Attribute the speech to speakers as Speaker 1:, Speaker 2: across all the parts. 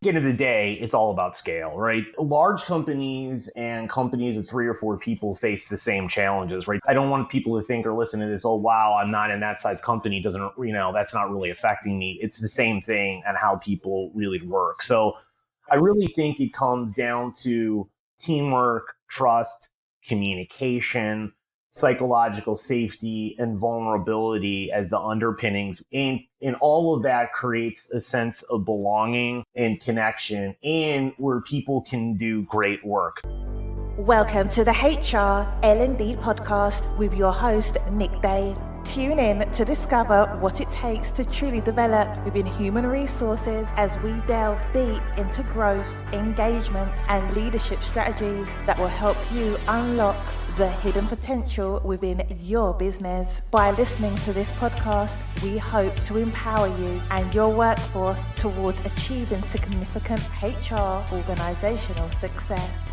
Speaker 1: the end of the day, it's all about scale, right? Large companies and companies of 3 or 4 people face the same challenges, right? I don't want people to think or listen to this, oh, wow, I'm not in that size company. Doesn't, that's not really affecting me. It's the same thing and how people really work. So I really think it comes down to teamwork, trust, communication, psychological safety, and vulnerability as the underpinnings. And all of that creates a sense of belonging and connection, and where people can do great work.
Speaker 2: Welcome to the HR L&D podcast with your host, Nick Day. Tune in to discover what it takes to truly develop within human resources as we delve deep into growth, engagement, and leadership strategies that will help you unlock the hidden potential within your business. By listening to this podcast, we hope to empower you and your workforce towards achieving significant HR organizational success.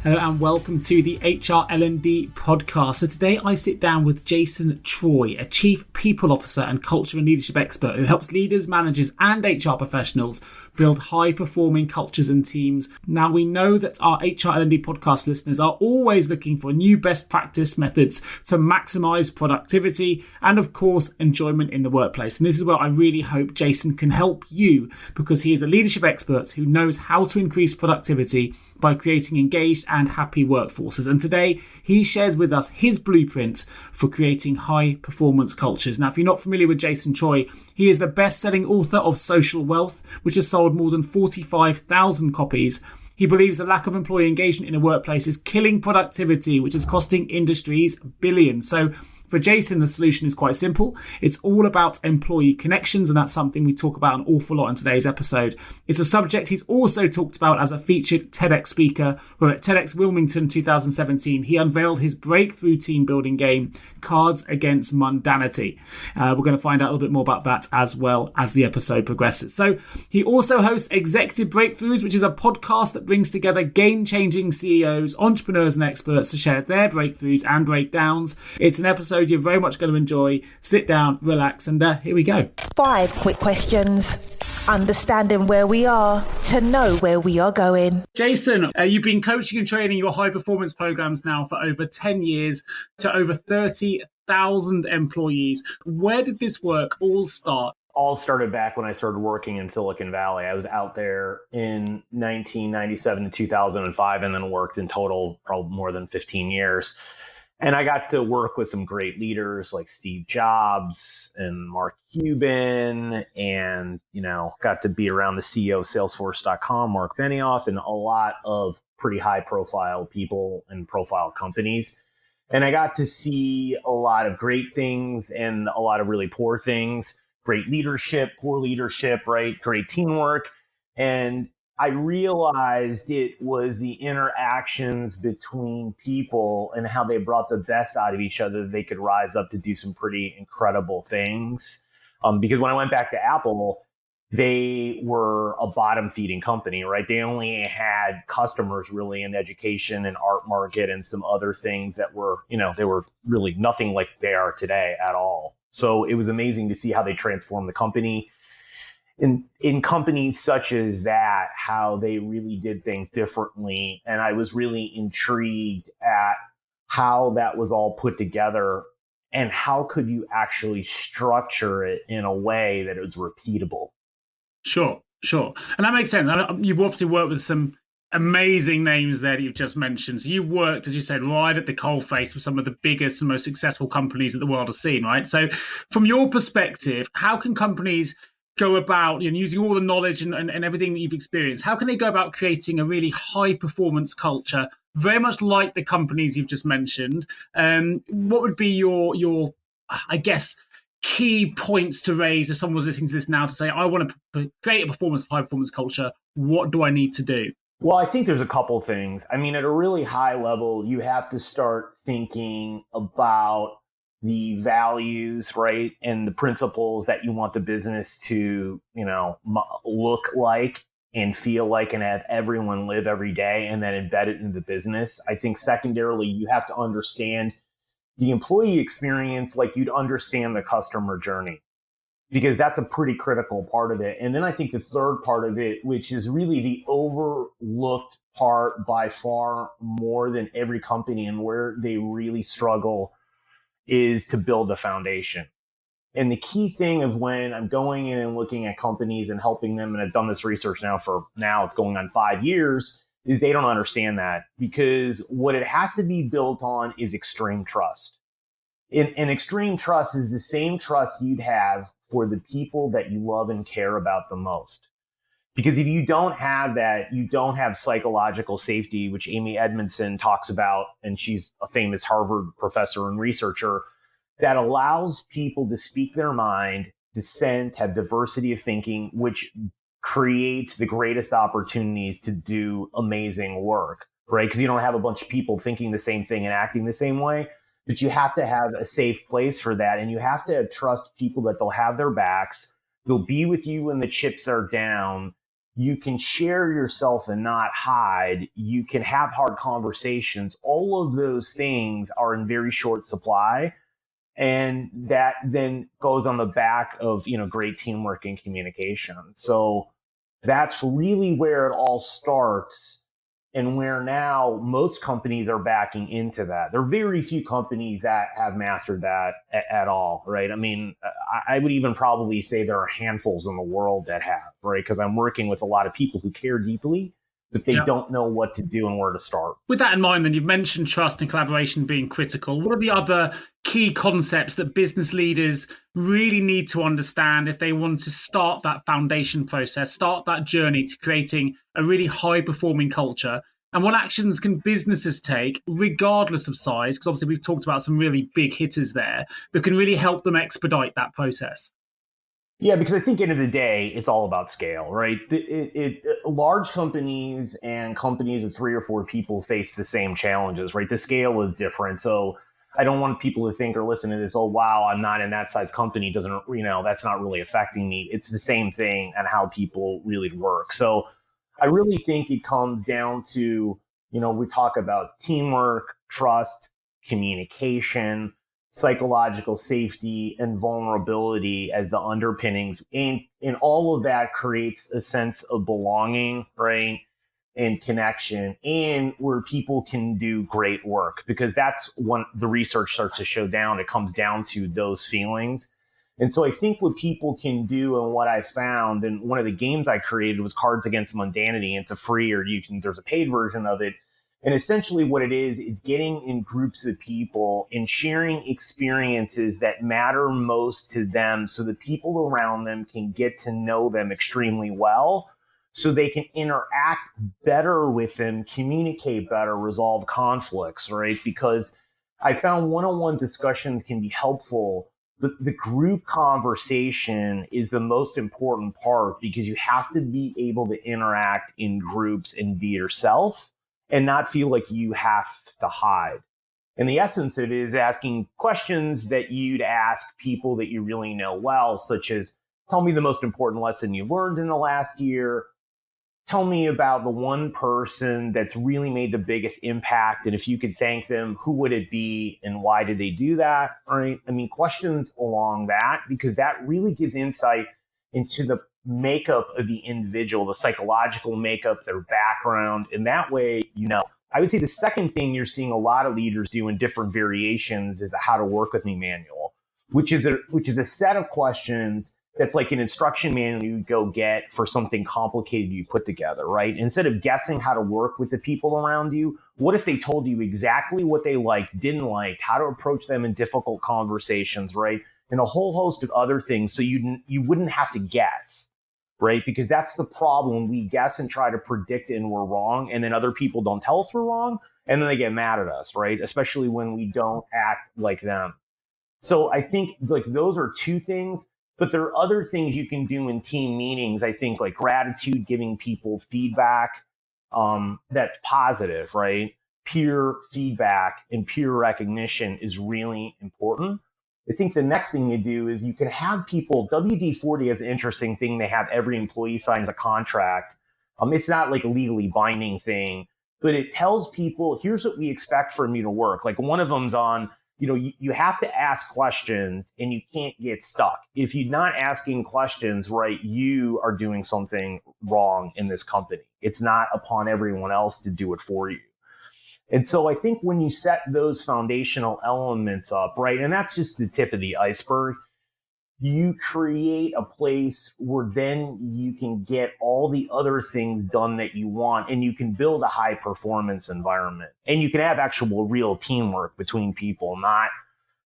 Speaker 3: Hello and welcome to the HR L&D podcast. So today I sit down with Jason Treu, a Chief People Officer and Culture and Leadership Expert who helps leaders, managers and HR professionals build high-performing cultures and teams. Now we know that our HR L&D podcast listeners are always looking for new best practice methods to maximize productivity and of course enjoyment in the workplace. And this is where I really hope Jason can help you, because he is a leadership expert who knows how to increase productivity by creating engaged and happy workforces. And today he shares with us his blueprint for creating high performance cultures. Now, if you're not familiar with Jason Treu, he is the best-selling author of Social Wealth, which has sold more than 45,000 copies. He believes the lack of employee engagement in a workplace is killing productivity, which is costing industries billions. So for Jason, the solution is quite simple. It's all about employee connections, and that's something we talk about an awful lot in today's episode. It's a subject he's also talked about as a featured TEDx speaker, where at TEDxWilmington 2017, he unveiled his breakthrough team building game, Cards Against Mundanity. We're going to find out a little bit more about that as well as the episode progresses. So he also hosts Executive Breakthroughs, which is a podcast that brings together game-changing CEOs, entrepreneurs and experts to share their breakthroughs and breakdowns. It's an episode you're very much going to enjoy. Sit down, relax, and here we go. 5
Speaker 2: quick questions. Understanding where we are to know where we are going.
Speaker 3: Jason, you've been coaching and training your high performance programs now for over 10 years to over 30,000 employees. Where did this work all start?
Speaker 1: All started back when I started working in Silicon Valley. I was out there in 1997 to 2005 and then worked in total probably more than 15 years. And I got to work with some great leaders like Steve Jobs and Mark Cuban, and, got to be around the CEO of Salesforce.com, Mark Benioff, and a lot of pretty high profile people and profile companies. And I got to see a lot of great things and a lot of really poor things, great leadership, poor leadership, right? Great teamwork. And I realized it was the interactions between people and how they brought the best out of each other. They could rise up to do some pretty incredible things. Because when I went back to Apple, they were a bottom feeding company, right? They only had customers really in the education and art market and some other things that were, they were really nothing like they are today at all. So it was amazing to see how they transformed the company. In companies such as that, how they really did things differently. And I was really intrigued at how that was all put together and how could you actually structure it in a way that it was repeatable.
Speaker 3: Sure. And that makes sense. You've obviously worked with some amazing names there that you've just mentioned. So you've worked, as you said, right at the coalface with some of the biggest and most successful companies that the world has seen, right? So from your perspective, how can companies go about using all the knowledge and everything that you've experienced? How can they go about creating a really high performance culture, very much like the companies you've just mentioned? What would be your I guess, key points to raise if someone was listening to this now to say, I want to create a high performance culture? What do I need to do?
Speaker 1: Well, I think there's a couple things. I mean, at a really high level, you have to start thinking about the values, right, and the principles that you want the business to, look like and feel like and have everyone live every day, and then embed it in the business. I think secondarily, you have to understand the employee experience like you'd understand the customer journey. because that's a pretty critical part of it. And then I think the third part of it, which is really the overlooked part by far more than every company and where they really struggle, is to build the foundation. And the key thing of when I'm going in and looking at companies and helping them, and I've done this research now it's going on 5 years, is they don't understand that, because what it has to be built on is extreme trust. And extreme trust is the same trust you'd have for the people that you love and care about the most. Because if you don't have that, you don't have psychological safety, which Amy Edmondson talks about, and she's a famous Harvard professor and researcher, that allows people to speak their mind, dissent, have diversity of thinking, which creates the greatest opportunities to do amazing work, right? Because you don't have a bunch of people thinking the same thing and acting the same way. But you have to have a safe place for that. And you have to trust people that they'll have their backs. They'll be with you when the chips are down. You can share yourself and not hide. You can have hard conversations. All of those things are in very short supply. And that then goes on the back of, great teamwork and communication. So that's really where it all starts. And where now most companies are backing into that. There are very few companies that have mastered that at all, right? I mean, I would even probably say there are handfuls in the world that have, right? Because I'm working with a lot of people who care deeply, but they don't know what to do and where to start.
Speaker 3: With that in mind, then, you've mentioned trust and collaboration being critical. What are the other key concepts that business leaders really need to understand if they want to start that foundation process, start that journey to creating a really high-performing culture? And what actions can businesses take, regardless of size? Because obviously we've talked about some really big hitters there, but can really help them expedite that process.
Speaker 1: Yeah, because I think end of the day, it's all about scale, right? Large companies and companies of 3 or 4 people face the same challenges, right? The scale is different. So I don't want people to think or listen to this, oh, wow, I'm not in that size company. Doesn't, that's not really affecting me. It's the same thing and how people really work. So I really think it comes down to, we talk about teamwork, trust, communication, psychological safety, and vulnerability as the underpinnings. And all of that creates a sense of belonging, right? And connection, and where people can do great work, because that's when the research starts to show down. It comes down to those feelings. And so I think what people can do, and what I found, and one of the games I created was Cards Against Mundanity. It's a free, or there's a paid version of it. And essentially what it is getting in groups of people and sharing experiences that matter most to them, so the people around them can get to know them extremely well, so they can interact better with them, communicate better, resolve conflicts, right? Because I found one-on-one discussions can be helpful, but the group conversation is the most important part, because you have to be able to interact in groups and be yourself and not feel like you have to hide. And the essence of it is asking questions that you'd ask people that you really know well, such as, tell me the most important lesson you've learned in the last year. Tell me about the one person that's really made the biggest impact. And if you could thank them, who would it be and why did they do that? Right? I mean, questions along that, because that really gives insight into the makeup of the individual, the psychological makeup, their background. And that way, I would say the second thing you're seeing a lot of leaders do in different variations is a How to Work With Me manual, which is a set of questions that's like an instruction manual you go get for something complicated you put together, right? Instead of guessing how to work with the people around you, what if they told you exactly what they liked, didn't like, how to approach them in difficult conversations, right? And a whole host of other things, so you wouldn't have to guess, right? Because that's the problem. We guess and try to predict and we're wrong, and then other people don't tell us we're wrong, and then they get mad at us, right? Especially when we don't act like them. So I think like those are two things. But there are other things you can do in team meetings. I think like gratitude, giving people feedback that's positive, right? Peer feedback and peer recognition is really important. I think the next thing you do is you can have people, WD-40 is an interesting thing. They have every employee signs a contract. It's not like a legally binding thing, but it tells people, here's what we expect from you to work. Like one of them's on, you have to ask questions and you can't get stuck. If you're not asking questions, right, you are doing something wrong in this company. It's not upon everyone else to do it for you. And so I think when you set those foundational elements up, right, and that's just the tip of the iceberg, you create a place where then you can get all the other things done that you want, and you can build a high performance environment, and you can have actual real teamwork between people, not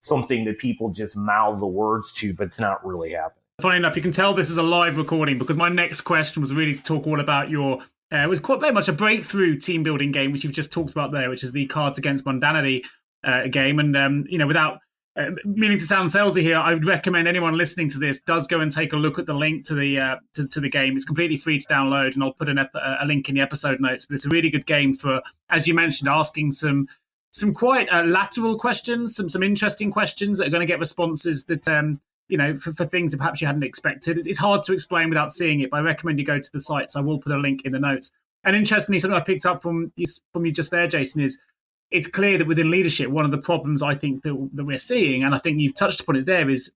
Speaker 1: something that people just mouth the words to, but it's not really happening.
Speaker 3: Funny enough, you can tell this is a live recording because my next question was really to talk all about your it was quite very much a breakthrough team building game, which you've just talked about there, which is the Cards Against Mundanity game. And without meaning to sound salesy here, I would recommend anyone listening to this does go and take a look at the link to the to the game. It's completely free to download, and I'll put a link in the episode notes. But it's a really good game for, as you mentioned, asking some quite lateral questions, some interesting questions that are going to get responses that for things that perhaps you hadn't expected. It's hard to explain without seeing it, but I recommend you go to the site. So I will put a link in the notes. And interestingly, something I picked up from you just there, Jason, is it's clear that within leadership, one of the problems I think that we're seeing, and I think you've touched upon it there, is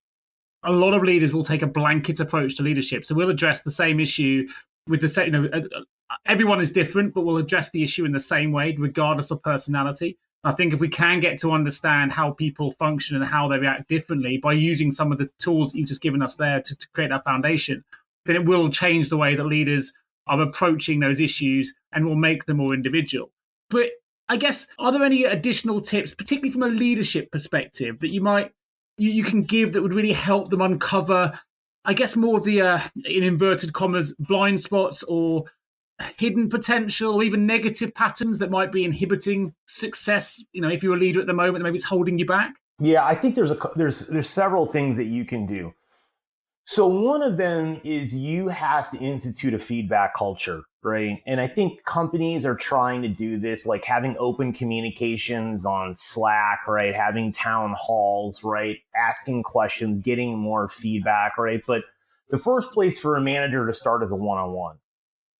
Speaker 3: a lot of leaders will take a blanket approach to leadership. So we'll address the same issue with the same, everyone is different, but we'll address the issue in the same way, regardless of personality. I think if we can get to understand how people function and how they react differently by using some of the tools that you've just given us there to create that foundation, then it will change the way that leaders are approaching those issues and will make them more individual. But I guess, are there any additional tips, particularly from a leadership perspective, that you can give that would really help them uncover, I guess, more of the, in inverted commas, blind spots or hidden potential or even negative patterns that might be inhibiting success? If you're a leader at the moment, maybe it's holding you back.
Speaker 1: Yeah, I think there's several things that you can do. So one of them is you have to institute a feedback culture, right? And I think companies are trying to do this, like having open communications on Slack, right? Having town halls, right? Asking questions, getting more feedback, right? But the first place for a manager to start is a one-on-one.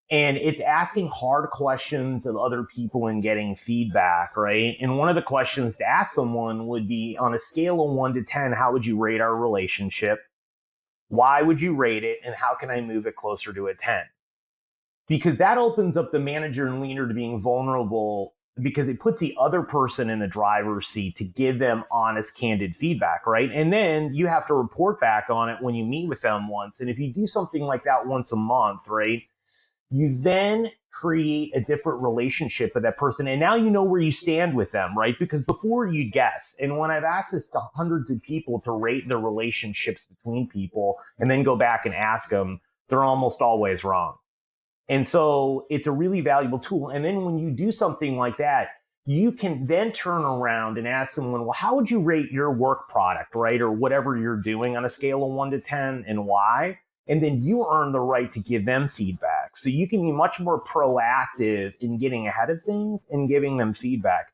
Speaker 1: And it's asking hard questions of other people and getting feedback, right? And one of the questions to ask someone would be, on a scale of 1 to 10, how would you rate our relationship? Why would you rate it? And how can I move it closer to a 10? Because that opens up the manager and leader to being vulnerable, because it puts the other person in the driver's seat to give them honest, candid feedback, right? And then you have to report back on it when you meet with them once. And if you do something like that once a month, right, you then create a different relationship with that person. And now you know where you stand with them, right? Because before you'd guess. And when I've asked this to hundreds of people to rate the relationships between people and then go back and ask them, they're almost always wrong. And so it's a really valuable tool. And then when you do something like that, you can then turn around and ask someone, well, how would you rate your work product, right? Or whatever you're doing on a scale of 1 to 10, and why? And then you earn the right to give them feedback. So you can be much more proactive in getting ahead of things and giving them feedback.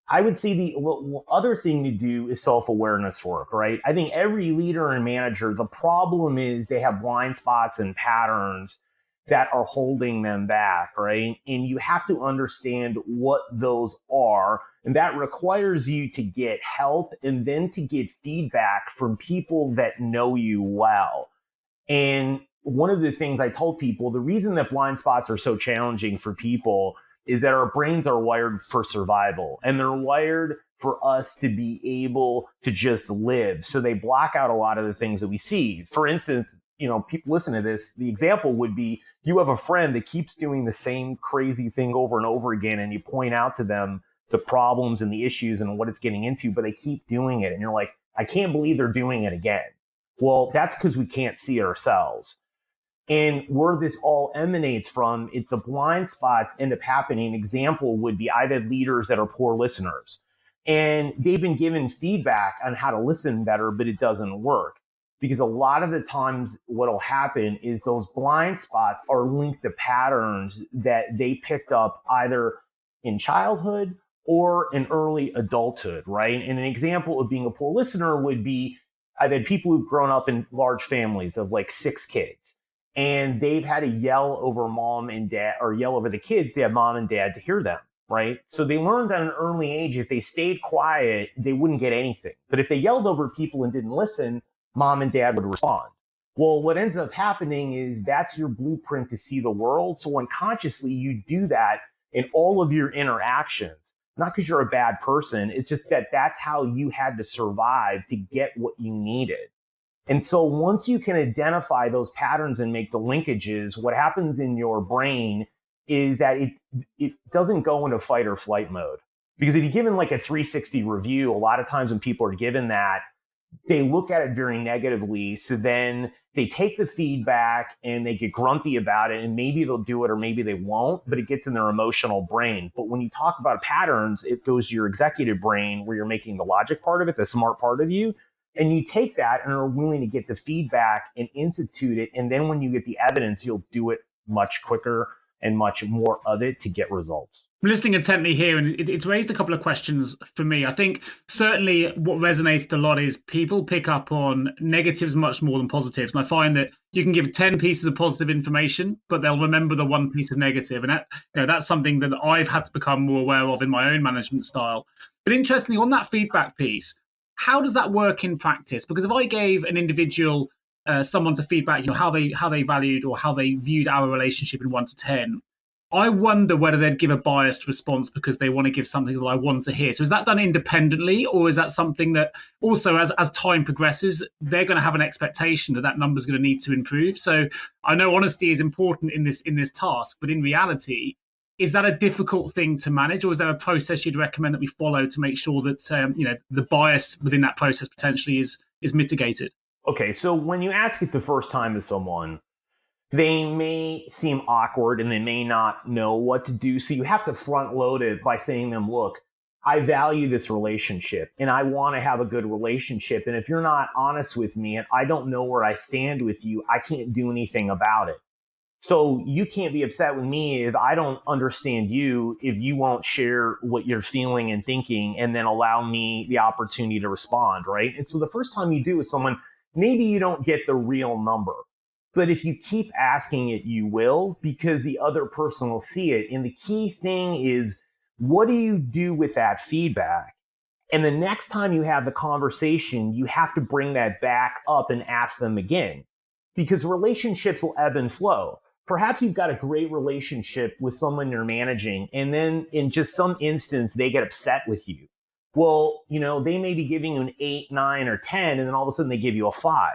Speaker 1: I would say the other thing to do is self-awareness work, right? I think every leader and manager, the problem is they have blind spots and patterns that are holding them back, right? And you have to understand what those are. And that requires you to get help and then to get feedback from people that know you well. And one of the things I told people, the reason that blind spots are so challenging for people is that our brains are wired for survival, and they're wired for us to be able to just live. So they block out a lot of the things that we see. For instance, people listen to this. The example would be, you have a friend that keeps doing the same crazy thing over and over again, and you point out to them the problems and the issues and what it's getting into, but they keep doing it. And you're like, I can't believe they're doing it again. Well, that's because we can't see it ourselves. And where this all emanates from, the blind spots end up happening. An example would be, I've had leaders that are poor listeners, and they've been given feedback on how to listen better, but it doesn't work. Because a lot of the times what'll happen is those blind spots are linked to patterns that they picked up either in childhood or in early adulthood, right? And an example of being a poor listener would be, I've had people who've grown up in large families of like 6 kids, and they've had to yell over mom and dad, or yell over the kids to have mom and dad to hear them. right? So they learned at an early age, if they stayed quiet, they wouldn't get anything. But if they yelled over people and didn't listen, mom and dad would respond. Well, what ends up happening is that's your blueprint to see the world. So unconsciously, you do that in all of your interactions, not because you're a bad person. It's just that that's how you had to survive to get what you needed. And so once you can identify those patterns and make the linkages, what happens in your brain is that it doesn't go into fight or flight mode. Because if you give them like a 360 review, a lot of times when people are given that, they look at it very negatively. So then they take the feedback and they get grumpy about it, and maybe they'll do it or maybe they won't, but it gets in their emotional brain. But when you talk about patterns, it goes to your executive brain where you're making the logic part of it, the smart part of you. And you take that and are willing to get the feedback and institute it. And then when you get the evidence, you'll do it much quicker and much more of it to get results.
Speaker 3: I'm listening intently here, and it's raised a couple of questions for me. I think certainly what resonated a lot is people pick up on negatives much more than positives. And I find that you can give 10 pieces of positive information, but they'll remember the one piece of negative. And that's something that I've had to become more aware of in my own management style. But interestingly, on that feedback piece, how does that work in practice? Because if I gave an individual someone to feedback, how they valued or how they viewed our relationship in 1 to 10, I wonder whether they'd give a biased response because they want to give something that I want to hear. So is that done independently, or is that something that also, as time progresses, they're going to have an expectation that that number is going to need to improve? So I know honesty is important in this task, but in reality, is that a difficult thing to manage, or is there a process you'd recommend that we follow to make sure that the bias within that process potentially is mitigated?
Speaker 1: Okay, so when you ask it the first time to someone, they may seem awkward and they may not know what to do. So you have to front load it by saying to them, look, I value this relationship and I want to have a good relationship. And if you're not honest with me and I don't know where I stand with you, I can't do anything about it. So you can't be upset with me if I don't understand you, if you won't share what you're feeling and thinking and then allow me the opportunity to respond, right? And so the first time you do with someone, maybe you don't get the real number. But if you keep asking it, you will, because the other person will see it. And the key thing is, what do you do with that feedback? And the next time you have the conversation, you have to bring that back up and ask them again, because relationships will ebb and flow. Perhaps you've got a great relationship with someone you're managing, and then in just some instance, they get upset with you. Well, they may be giving you an 8, 9, or 10, and then all of a sudden they give you a 5.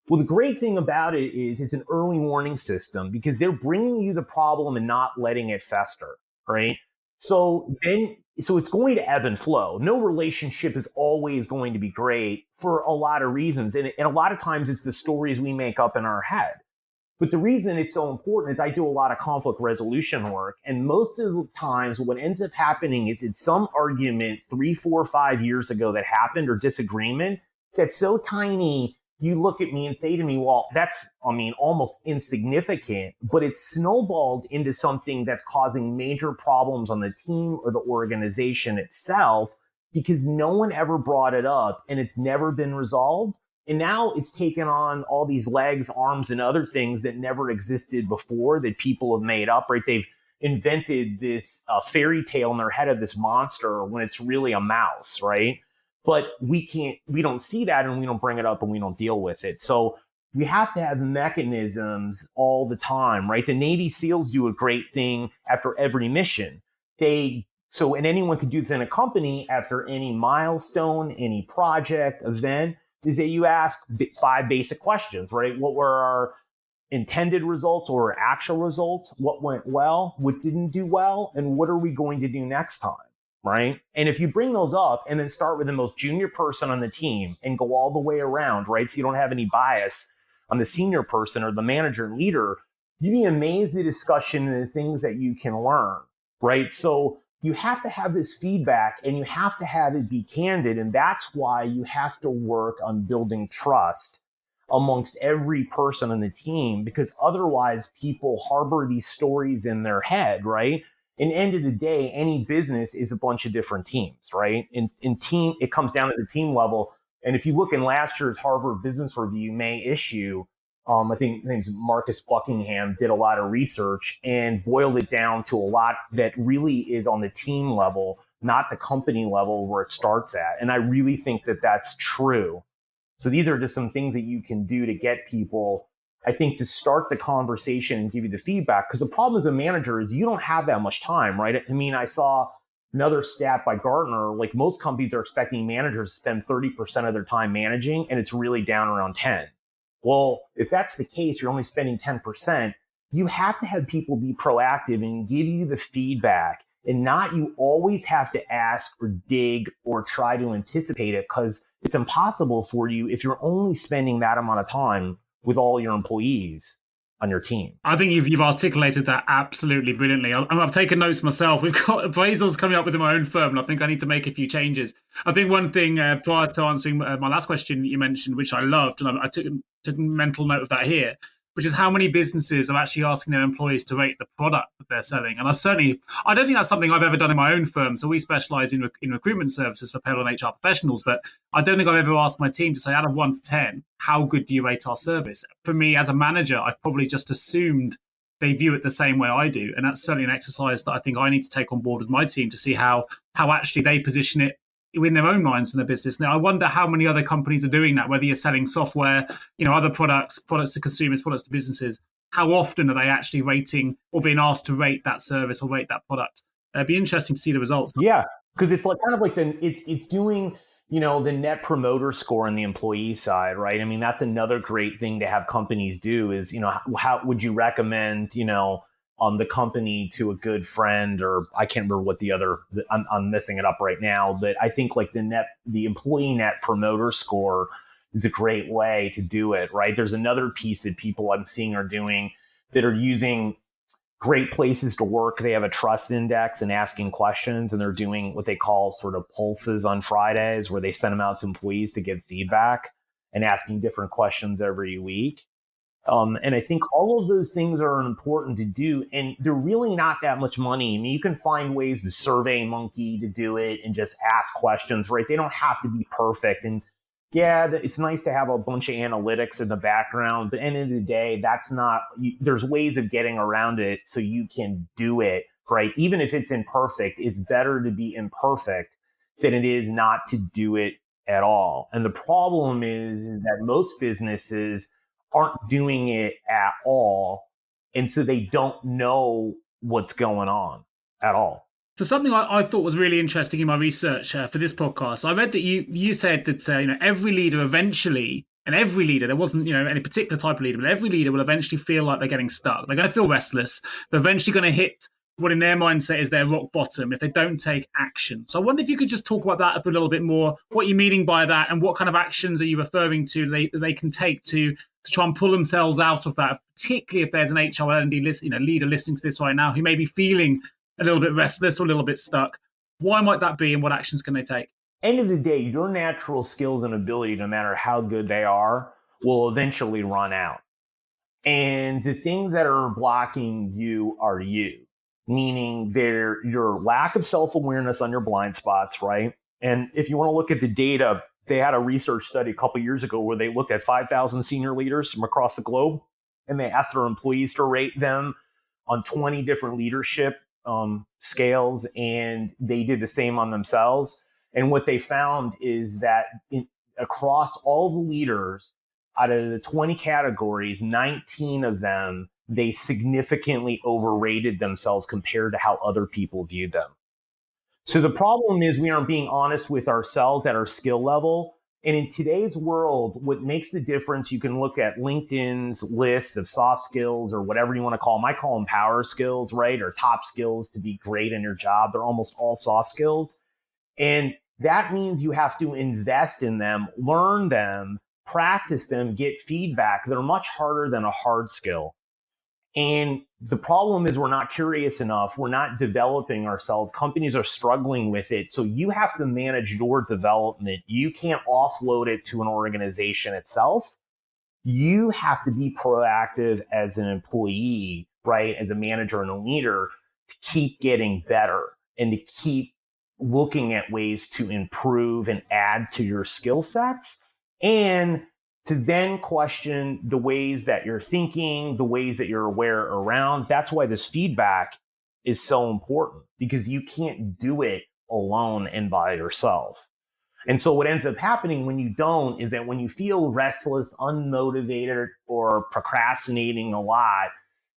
Speaker 1: Well, the great thing about it is it's an early warning system because they're bringing you the problem and not letting it fester, right? So it's going to ebb and flow. No relationship is always going to be great for a lot of reasons. And a lot of times it's the stories we make up in our head. But the reason it's so important is I do a lot of conflict resolution work. And most of the times what ends up happening is it's some argument 3, 4, 5 years ago that happened or disagreement that's so tiny. You look at me and say to me, well, that's, almost insignificant, but it's snowballed into something that's causing major problems on the team or the organization itself because no one ever brought it up and it's never been resolved. And now it's taken on all these legs, arms, and other things that never existed before that people have made up, right? They've invented this fairy tale in their head of this monster when it's really a mouse, right? But we don't see that and we don't bring it up and we don't deal with it. So we have to have mechanisms all the time, right? The Navy SEALs do a great thing after every mission. And anyone could do this in a company after any milestone, any project, event, is that you ask 5 basic questions, right? What were our intended results or actual results? What went well? What didn't do well? And what are we going to do next time? Right? And if you bring those up and then start with the most junior person on the team and go all the way around, right? So you don't have any bias on the senior person or the manager and leader, you'd be amazed at the discussion and the things that you can learn, right? So you have to have this feedback and you have to have it be candid. And that's why you have to work on building trust amongst every person on the team, because otherwise people harbor these stories in their head, right? In the end of the day, any business is a bunch of different teams, right? In team, it comes down to the team level. And if you look in last year's Harvard Business Review May issue, I think his Marcus Buckingham did a lot of research and boiled it down to a lot that really is on the team level, not the company level where it starts at. And I really think that that's true. So these are just some things that you can do to get people, I think, to start the conversation and give you the feedback. Because the problem as a manager is you don't have that much time, right? I mean, I saw another stat by Gartner, like most companies are expecting managers to spend 30% of their time managing, and it's really down around 10. Well, if that's the case, you're only spending 10%. You have to have people be proactive and give you the feedback, and not you always have to ask or dig or try to anticipate it, because it's impossible for you if you're only spending that amount of time with all your employees on your team.
Speaker 3: I think you've articulated that absolutely brilliantly. I've taken notes myself. We've got appraisals coming up within my own firm, and I think I need to make a few changes. I think one thing prior to answering my last question that you mentioned, which I loved, and I took a mental note of that here, which is how many businesses are actually asking their employees to rate the product that they're selling. And I don't think that's something I've ever done in my own firm. So we specialize in recruitment services for payroll and HR professionals, but I don't think I've ever asked my team to say, out of 1 to 10, how good do you rate our service? For me, as a manager, I've probably just assumed they view it the same way I do. And that's certainly an exercise that I think I need to take on board with my team to see how actually they position it in their own minds in their business. Now, I wonder how many other companies are doing that, whether you're selling software, other products to consumers, products to businesses. How often are they actually rating or being asked to rate that service or rate that product? It'd be interesting to see the results.
Speaker 1: Yeah, because it's like kind of like it's doing, the net promoter score on the employee side, right? I mean, that's another great thing to have companies do is, how would you recommend, the company to a good friend, or I can't remember what the other, I'm messing it up right now, but I think like the employee net promoter score is a great way to do it, right? There's another piece that people I'm seeing are doing that are using great places to work. They have a trust index and asking questions, and they're doing what they call sort of pulses on Fridays, where they send them out to employees to give feedback and asking different questions every week. And I think all of those things are important to do, and they're really not that much money. I mean, you can find ways to survey monkey to do it and just ask questions, right? They don't have to be perfect. And yeah, it's nice to have a bunch of analytics in the background, but at the end of the day, there's ways of getting around it so you can do it, right? Even if it's imperfect, it's better to be imperfect than it is not to do it at all. And the problem is that most businesses aren't doing it at all. And so they don't know what's going on at all.
Speaker 3: So something I thought was really interesting in my research for this podcast, I read that you said that every leader eventually, and every leader, there wasn't any particular type of leader, but every leader will eventually feel like they're getting stuck. They're going to feel restless. They're eventually going to hit what in their mindset is their rock bottom if they don't take action. So I wonder if you could just talk about that a little bit more, what you're meaning by that, and what kind of actions are you referring to that they can take to try and pull themselves out of that, particularly if there's an HR L&D leader listening to this right now who may be feeling a little bit restless or a little bit stuck. Why might that be, and what actions can they take?
Speaker 1: End of the day, your natural skills and ability, no matter how good they are, will eventually run out. And the things that are blocking you are you, meaning they're your lack of self-awareness on your blind spots, right? And if you want to look at the data, they had a research study a couple of years ago where they looked at 5,000 senior leaders from across the globe, and they asked their employees to rate them on 20 different leadership scales, and they did the same on themselves. And what they found is that across all the leaders, out of the 20 categories, 19 of them, they significantly overrated themselves compared to how other people viewed them. So the problem is we aren't being honest with ourselves at our skill level. And in today's world, what makes the difference, you can look at LinkedIn's list of soft skills or whatever you want to call them. I call them power skills, right? Or top skills to be great in your job. They're almost all soft skills. And that means you have to invest in them, learn them, practice them, get feedback. They're much harder than a hard skill. And the problem is we're not curious enough. We're not developing ourselves. Companies are struggling with it. So you have to manage your development. You can't offload it to an organization itself. You have to be proactive as an employee, right? As a manager and a leader to keep getting better and to keep looking at ways to improve and add to your skill sets and to then question the ways that you're thinking, the ways that you're aware around. That's why this feedback is so important, because you can't do it alone and by yourself. And so what ends up happening when you don't is that when you feel restless, unmotivated, or procrastinating a lot,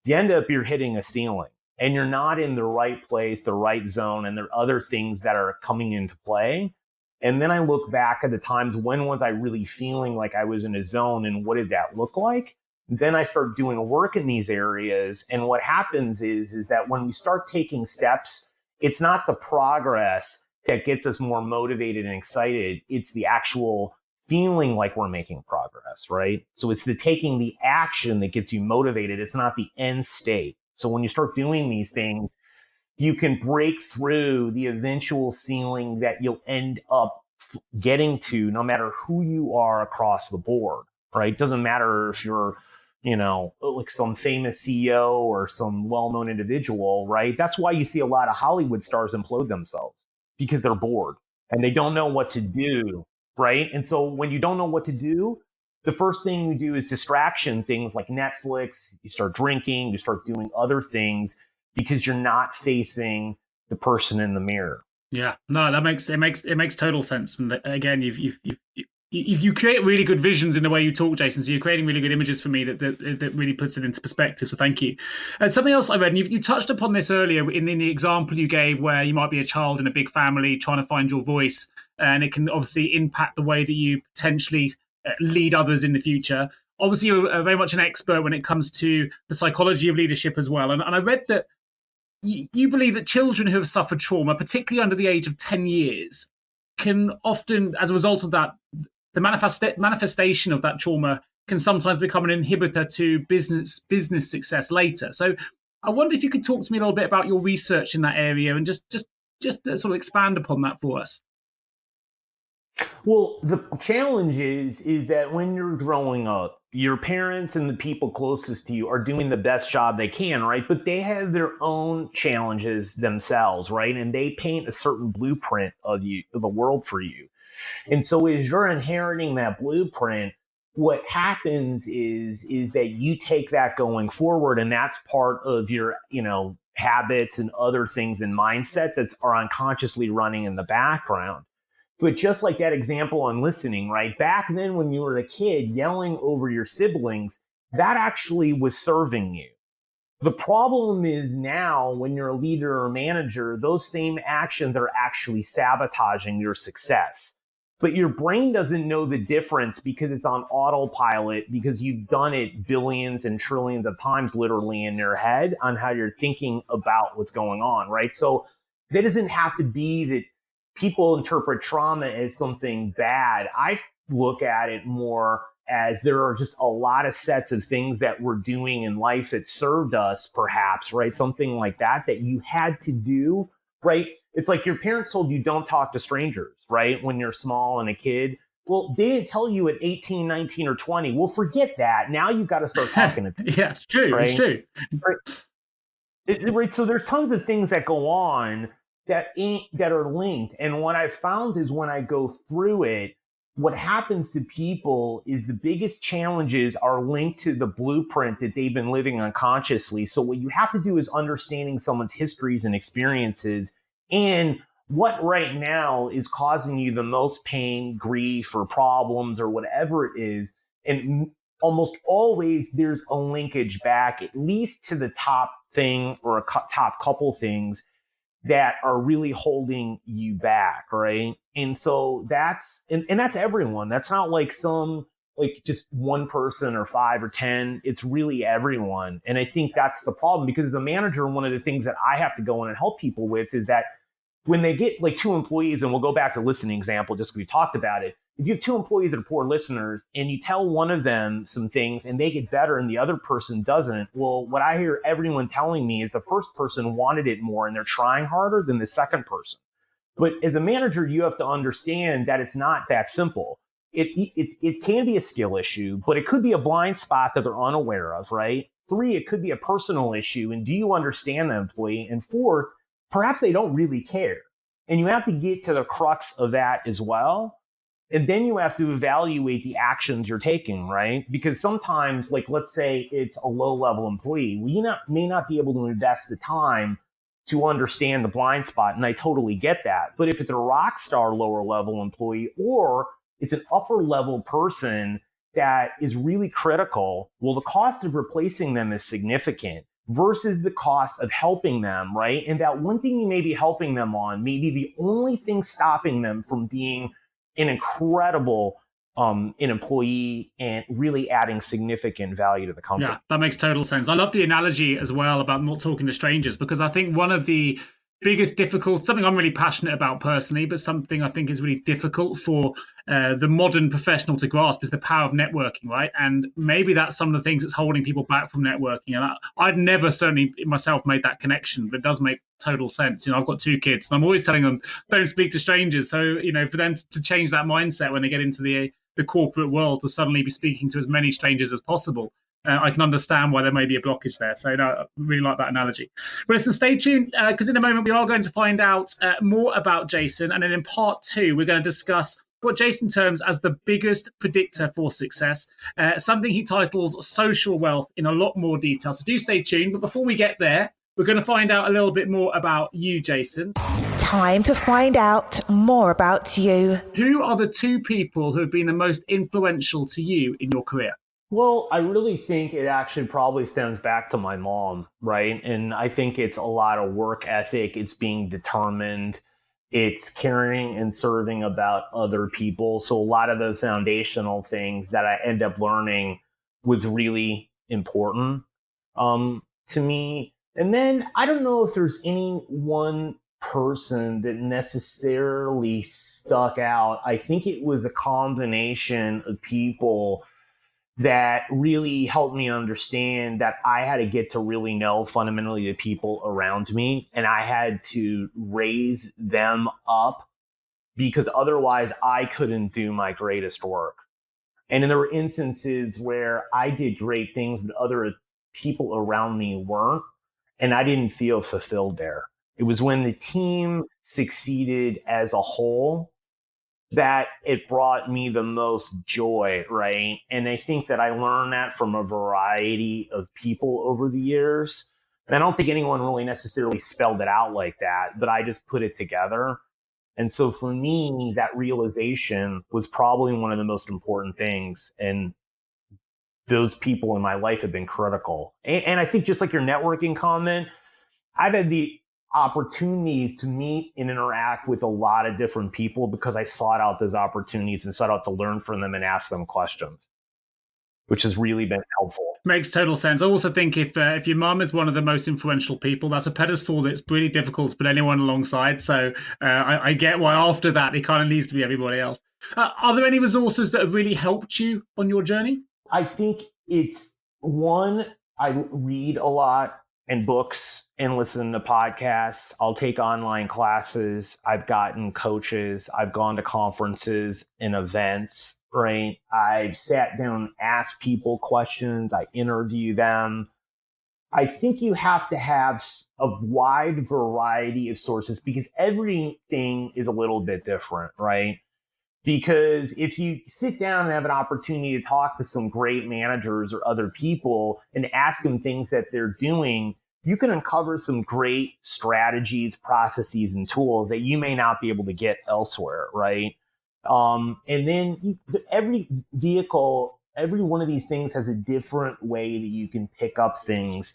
Speaker 1: you end up you're hitting a ceiling and you're not in the right place, the right zone, and there are other things that are coming into play. And then I look back at the times, when was I really feeling like I was in a zone and what did that look like? Then I start doing work in these areas. And what happens is that when we start taking steps, it's not the progress that gets us more motivated and excited. It's the actual feeling like we're making progress, right? So it's the taking the action that gets you motivated. It's not the end state. So when you start doing these things, you can break through the eventual ceiling that you'll end up getting to, no matter who you are across the board, right? Doesn't matter if you're, like some famous CEO or some well-known individual, right? That's why you see a lot of Hollywood stars implode themselves, because they're bored and they don't know what to do, right? And so when you don't know what to do, the first thing you do is distraction, things like Netflix. You start drinking, you start doing other things because you're not facing the person in the mirror.
Speaker 3: Yeah, no, it makes total sense. And again, you create really good visions in the way you talk, Jason. So you're creating really good images for me that really puts it into perspective. So thank you. Something else I read, and you touched upon this earlier in the example you gave, where you might be a child in a big family trying to find your voice, and it can obviously impact the way that you potentially lead others in the future. Obviously, you're very much an expert when it comes to the psychology of leadership as well. And I read that you believe that children who have suffered trauma, particularly under the age of 10 years, can often, as a result of that, the manifestation of that trauma can sometimes become an inhibitor to business success later. So I wonder if you could talk to me a little bit about your research in that area and just sort of expand upon that for us.
Speaker 1: Well, the challenge is that when you're growing up, your parents and the people closest to you are doing the best job they can, right? But they have their own challenges themselves, right? And they paint a certain blueprint of the world for you. And so as you're inheriting that blueprint, what happens is that you take that going forward, and that's part of your, habits and other things and mindset that are unconsciously running in the background. But just like that example on listening, right? Back then when you were a kid yelling over your siblings, that actually was serving you. The problem is now when you're a leader or manager, those same actions are actually sabotaging your success. But your brain doesn't know the difference because it's on autopilot, because you've done it billions and trillions of times literally in your head on how you're thinking about what's going on, right? So that doesn't have to be that people interpret trauma as something bad. I look at it more as there are just a lot of sets of things that we're doing in life that served us, perhaps, right? Something like that you had to do, right? It's like your parents told you don't talk to strangers, right? When you're small and a kid. Well, they didn't tell you at 18, 19, or 20. Well, forget that. Now you've got to start talking to people.
Speaker 3: Yeah, it's true.
Speaker 1: Right?
Speaker 3: It's true.
Speaker 1: Right. So there's tons of things that go on that are linked. And what I've found is when I go through it, what happens to people is the biggest challenges are linked to the blueprint that they've been living unconsciously. So what you have to do is understanding someone's histories and experiences and what right now is causing you the most pain, grief, or problems, or whatever it is. And almost always there's a linkage back, at least to the top thing or a top couple things that are really holding you back, right? And so that's everyone. That's not like just one person or 5 or 10. It's really everyone. And I think that's the problem, because as a manager, one of the things that I have to go in and help people with is that when they get like 2 employees, and we'll go back to listening example, just because we talked about it. If you have 2 employees that are poor listeners and you tell one of them some things and they get better and the other person doesn't, well, what I hear everyone telling me is the first person wanted it more and they're trying harder than the second person. But as a manager, you have to understand that it's not that simple. It can be a skill issue, but it could be a blind spot that they're unaware of, right? 3, it could be a personal issue. And do you understand the employee? And 4th, perhaps they don't really care. And you have to get to the crux of that as well. And then you have to evaluate the actions you're taking, right? Because sometimes, like, let's say it's a low-level employee, may not be able to invest the time to understand the blind spot, and I totally get that. But if it's a rock star lower-level employee, or it's an upper-level person that is really critical, well, the cost of replacing them is significant versus the cost of helping them, right? And that one thing you may be helping them on may be the only thing stopping them from being an incredible an employee and really adding significant value to the company.
Speaker 3: Yeah, that makes total sense. I love the analogy as well about not talking to strangers, because I think one of the biggest difficult, something I'm really passionate about personally, but something I think is really difficult for the modern professional to grasp is the power of networking, right? And maybe that's some of the things that's holding people back from networking. And I'd never certainly myself made that connection, but it does make total sense. I've got 2 kids and I'm always telling them, don't speak to strangers. So, for them to change that mindset when they get into the corporate world, to suddenly be speaking to as many strangers as possible, I can understand why there may be a blockage there. So no, I really like that analogy. But listen, stay tuned, because in a moment we are going to find out more about Jason. And then in part 2, we're going to discuss what Jason terms as the biggest predictor for success, something he titles social wealth, in a lot more detail. So do stay tuned. But before we get there, we're going to find out a little bit more about you, Jason.
Speaker 2: Time to find out more about you.
Speaker 3: Who are the 2 people who have been the most influential to you in your career?
Speaker 1: Well, I really think it actually probably stems back to my mom, right? And I think it's a lot of work ethic. It's being determined. It's caring and serving about other people. So a lot of the foundational things that I end up learning was really important to me. And then I don't know if there's any one person that necessarily stuck out. I think it was a combination of people that really helped me understand that I had to get to really know fundamentally the people around me, and I had to raise them up, because otherwise I couldn't do my greatest work. And then there were instances where I did great things, but other people around me weren't, and I didn't feel fulfilled there. It was when the team succeeded as a whole that it brought me the most joy, right? And I think that I learned that from a variety of people over the years. And I don't think anyone really necessarily spelled it out like that, but I just put it together. And so for me, that realization was probably one of the most important things. And those people in my life have been critical. And I think just like your networking comment, I've had the opportunities to meet and interact with a lot of different people because I sought out those opportunities and sought out to learn from them and ask them questions, which has really been helpful.
Speaker 3: Makes total sense. I also think if your mum is one of the most influential people, that's a pedestal that's really difficult to put anyone alongside. So I get why after that it kind of needs to be everybody else. Are there any resources that have really helped you on your journey?
Speaker 1: I think it's one, I read a lot and books and listen to podcasts. I'll take online classes. I've gotten coaches. I've gone to conferences and events, right? I've sat down, asked people questions. I interview them. I think you have to have a wide variety of sources because everything is a little bit different, right? Because if you sit down and have an opportunity to talk to some great managers or other people and ask them things that they're doing, you can uncover some great strategies, processes, and tools that you may not be able to get elsewhere, right? And then every vehicle, every one of these things has a different way that you can pick up things,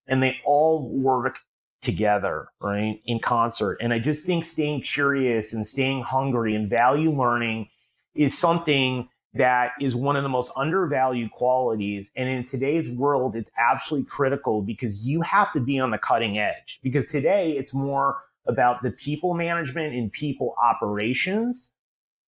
Speaker 1: and they all work together, right, in concert. And I just think staying curious and staying hungry and value learning is something that is one of the most undervalued qualities. And in today's world, it's absolutely critical because you have to be on the cutting edge. Because today it's more about the people management and people operations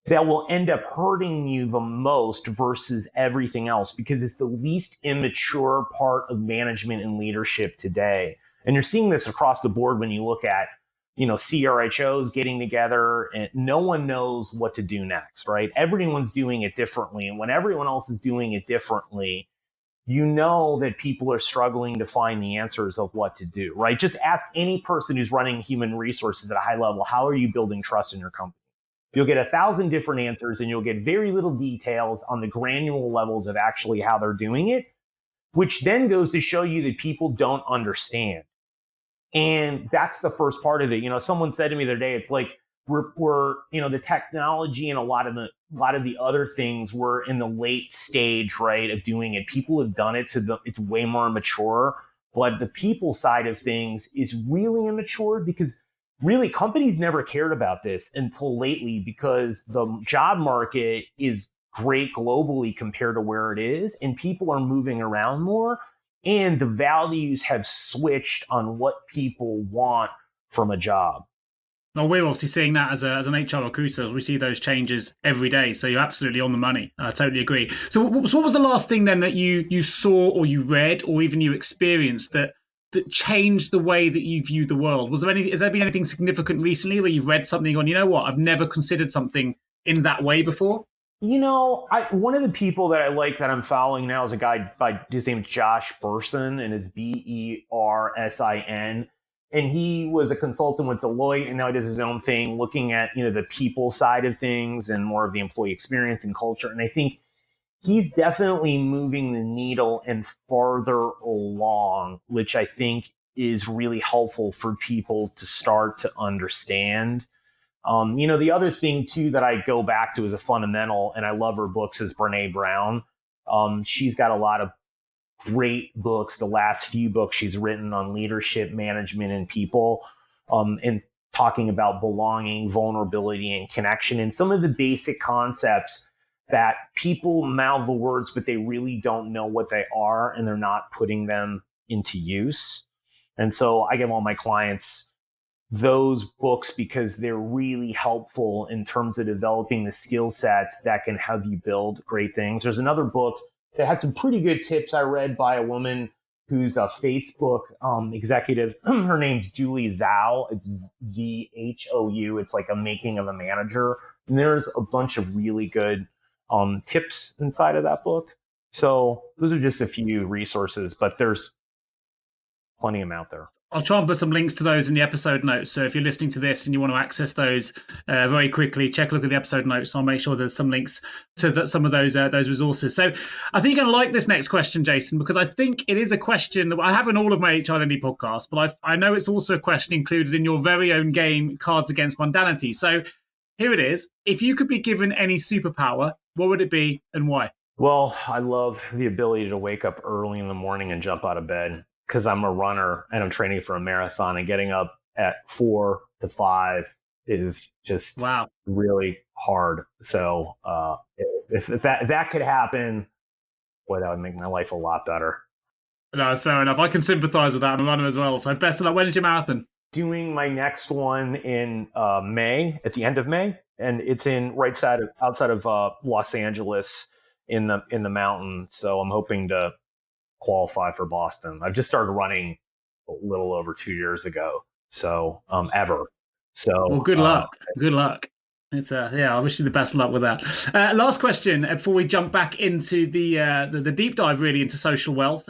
Speaker 1: that will end up hurting you the most versus everything else, because it's the least immature part of management and leadership today. And you're seeing this across the board when you look at, CRHOs getting together and no one knows what to do next, right? Everyone's doing it differently. And when everyone else is doing it differently, you know that people are struggling to find the answers of what to do, right? Just ask any person who's running human resources at a high level, how are you building trust in your company? You'll get 1,000 different answers and you'll get very little details on the granular levels of actually how they're doing it, which then goes to show you that people don't understand. And that's the first part of it. Someone said to me the other day, it's like we're the technology and a lot of the other things we're in the late stage, right, of doing it. People have done it, so it's way more mature. But the people side of things is really immature because really companies never cared about this until lately, because the job market is great globally compared to where it is, and people are moving around more, and the values have switched on what people want from a job.
Speaker 3: Well, we're obviously seeing that as an HR recruiter. We see those changes every day. So you're absolutely on the money. I totally agree. So what was the last thing then that you saw or you read or even you experienced that changed the way that you view the world? Has there been anything significant recently where you've read something and you know what, I've never considered something in that way before?
Speaker 1: One of the people that I like that I'm following now is a guy his name is Josh Bersin, and it's Bersin. And he was a consultant with Deloitte, and now he does his own thing, looking at, the people side of things and more of the employee experience and culture. And I think he's definitely moving the needle and farther along, which I think is really helpful for people to start to understand. The other thing too that I go back to as a fundamental, and I love her books, is Brene Brown. She's got a lot of great books. The last few books she's written on leadership, management, and people, and talking about belonging, vulnerability, and connection, and some of the basic concepts that people mouth the words, but they really don't know what they are, and they're not putting them into use. And so I give all my clients those books because they're really helpful in terms of developing the skill sets that can have you build great things. There's another book that had some pretty good tips I read by a woman who's a Facebook executive. Her name's Julie Zhao. It's Zhou. It's like a making of a manager. And there's a bunch of really good tips inside of that book. So those are just a few resources, but there's plenty of them out there.
Speaker 3: I'll try and put some links to those in the episode notes. So if you're listening to this and you want to access those very quickly, check a look at the episode notes. I'll make sure there's some links to some of those resources. So I think you're going to like this next question, Jason, because I think it is a question that I have in all of my HRLD podcasts, but I know it's also a question included in your very own game, Cards Against Mundanity. So here it is. If you could be given any superpower, what would it be and why?
Speaker 1: Well, I love the ability to wake up early in the morning and jump out of bed, because I'm a runner and I'm training for a marathon, and getting up at 4 to 5 is just really hard. So if that could happen, boy, that would make my life a lot better.
Speaker 3: No, fair enough. I can sympathize with that. I'm a runner as well. So best of luck. When is your marathon?
Speaker 1: Doing my next one in May, at the end of May. And it's outside of Los Angeles in the mountain. So I'm hoping to qualify for Boston. I've just started running a little over 2 years ago. So ever. So
Speaker 3: well, good luck. Good luck. It's I wish you the best of luck with that. Last question before we jump back into the deep dive really into social wealth.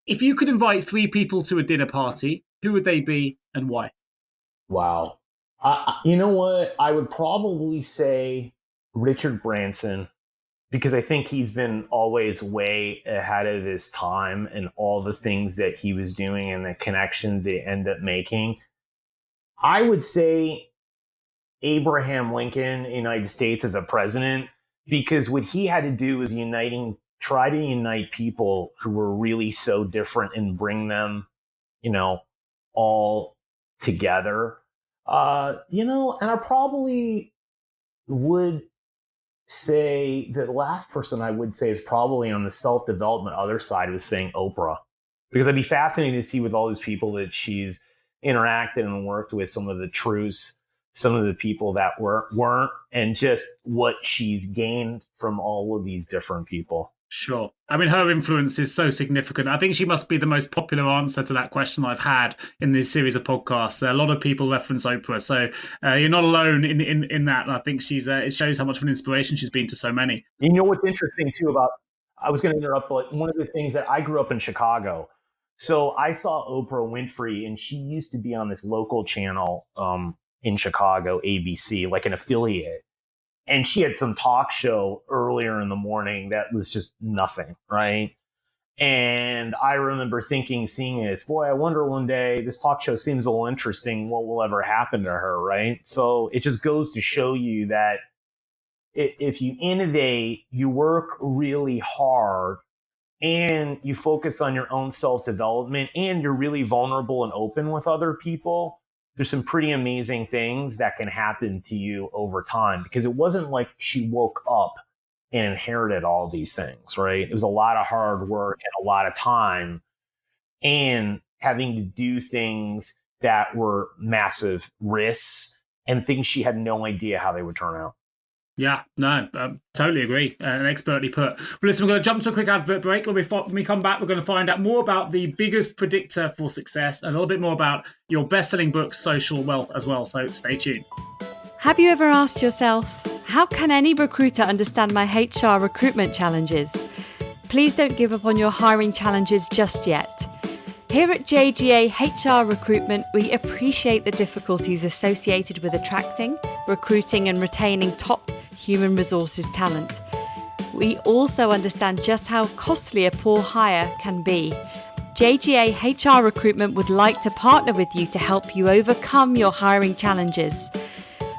Speaker 3: If you could invite 3 people to a dinner party, who would they be and why?
Speaker 1: Wow. You know what? I would probably say Richard Branson, because I think he's been always way ahead of his time and all the things that he was doing and the connections they end up making. I would say Abraham Lincoln in the United States as a president, because what he had to do was try to unite people who were really so different and bring them, all together. And I probably would say the last person I would say is probably on the self-development other side, was saying Oprah, because I'd be fascinated to see with all these people that she's interacted and worked with, some of the truths, some of the people that weren't, and just what she's gained from all of these different people.
Speaker 3: Sure. I mean, her influence is so significant. I think she must be the most popular answer to that question I've had in this series of podcasts. A lot of people reference Oprah, so you're not alone in that. And I think it shows how much of an inspiration she's been to so many.
Speaker 1: You know what's interesting too I was going to interrupt, but one of the things that I grew up in Chicago, so I saw Oprah Winfrey, and she used to be on this local channel in Chicago, ABC, like an affiliate. And she had some talk show earlier in the morning that was just nothing, right? And I remember seeing it, boy, I wonder one day, this talk show seems a little interesting, what will ever happen to her, right? So it just goes to show you that if you innovate, you work really hard, and you focus on your own self-development, and you're really vulnerable and open with other people, there's some pretty amazing things that can happen to you over time, because it wasn't like she woke up and inherited all these things, right? It was a lot of hard work and a lot of time, and having to do things that were massive risks and things she had no idea how they would turn out.
Speaker 3: Yeah, no, I totally agree. And expertly put. But listen, we're going to jump to a quick advert break. When we come back, we're going to find out more about the biggest predictor for success and a little bit more about your best-selling book, Social Wealth, as well. So stay tuned.
Speaker 4: Have you ever asked yourself, how can any recruiter understand my HR recruitment challenges? Please don't give up on your hiring challenges just yet. Here at JGA HR Recruitment, we appreciate the difficulties associated with attracting, recruiting and retaining top human resources talent. We also understand just how costly a poor hire can be. JGA HR Recruitment would like to partner with you to help you overcome your hiring challenges.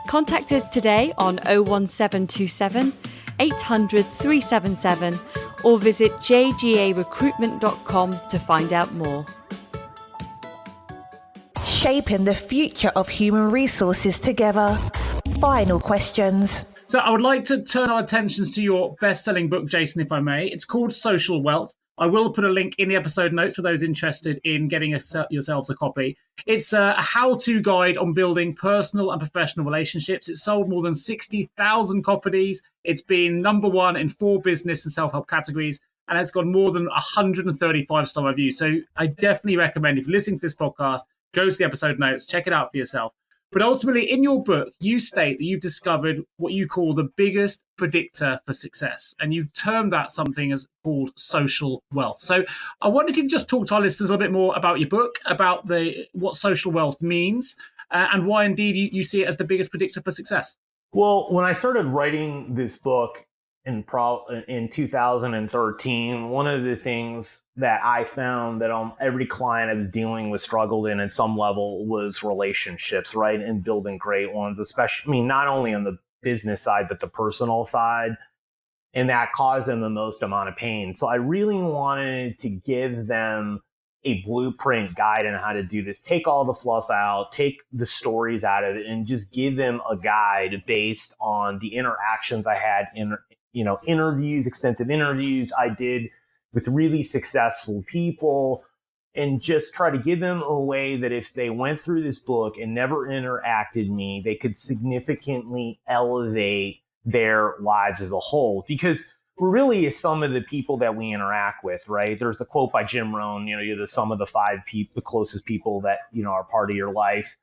Speaker 4: Contact us today on 01727 800 377 or visit jgarecruitment.com to find out more.
Speaker 2: Shaping the future of human resources together. Final questions.
Speaker 3: So I would like to turn our attentions to your best-selling book, Jason, if I may. It's called Social Wealth. I will put a link in the episode notes for those interested in getting yourselves a copy. It's a how-to guide on building personal and professional relationships. It's sold more than 60,000 copies. It's been number one in 4 business and self-help categories, and it's got more than 130 5-star reviews. So I definitely recommend, if you're listening to this podcast, go to the episode notes, check it out for yourself. But ultimately, in your book, you state that you've discovered what you call the biggest predictor for success. And you've termed that something as called social wealth. So I wonder if you could just talk to our listeners a little bit more about your book, about what social wealth means, and why indeed you see it as the biggest predictor for success.
Speaker 1: Well, when I started writing this book in 2013, one of the things that I found that every client I was dealing with struggled in at some level was relationships, right? And building great ones, especially, not only on the business side, but the personal side. And that caused them the most amount of pain. So I really wanted to give them a blueprint guide on how to do this. Take all the fluff out, take the stories out of it, and just give them a guide based on the interactions I had in interviews, extensive interviews I did with really successful people, and just try to give them a way that if they went through this book and never interacted me, they could significantly elevate their lives as a whole. Because we're really a sum of the people that we interact with, right? There's the quote by Jim Rohn, you're the sum of the 5 people, the closest people that, are part of your life.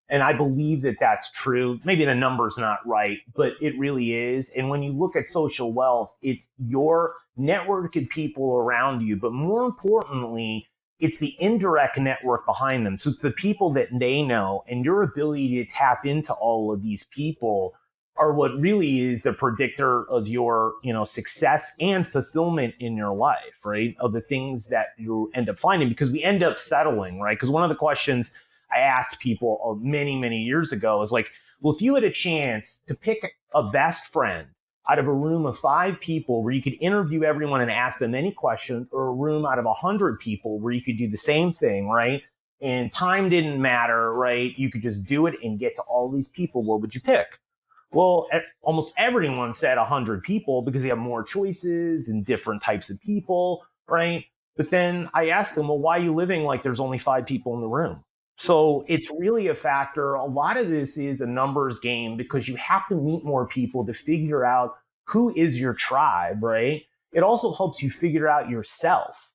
Speaker 1: And I believe that that's true. Maybe the number's not right, but it really is. And when you look at social wealth, it's your network of people around you, but more importantly, it's the indirect network behind them. So it's the people that they know, and your ability to tap into all of these people are what really is the predictor of your, success and fulfillment in your life, right? Of the things that you end up finding, because we end up settling, right? Because one of the questions I asked people many, many years ago is like, well, if you had a chance to pick a best friend out of a room of 5 people where you could interview everyone and ask them any questions, or a room out of 100 people where you could do the same thing, right? And time didn't matter, right? You could just do it and get to all these people. What would you pick? Well, almost everyone said 100 people because you have more choices and different types of people, right? But then I asked them, well, why are you living like there's only 5 people in the room? So it's really a factor. A lot of this is a numbers game because you have to meet more people to figure out who is your tribe, right? It also helps you figure out yourself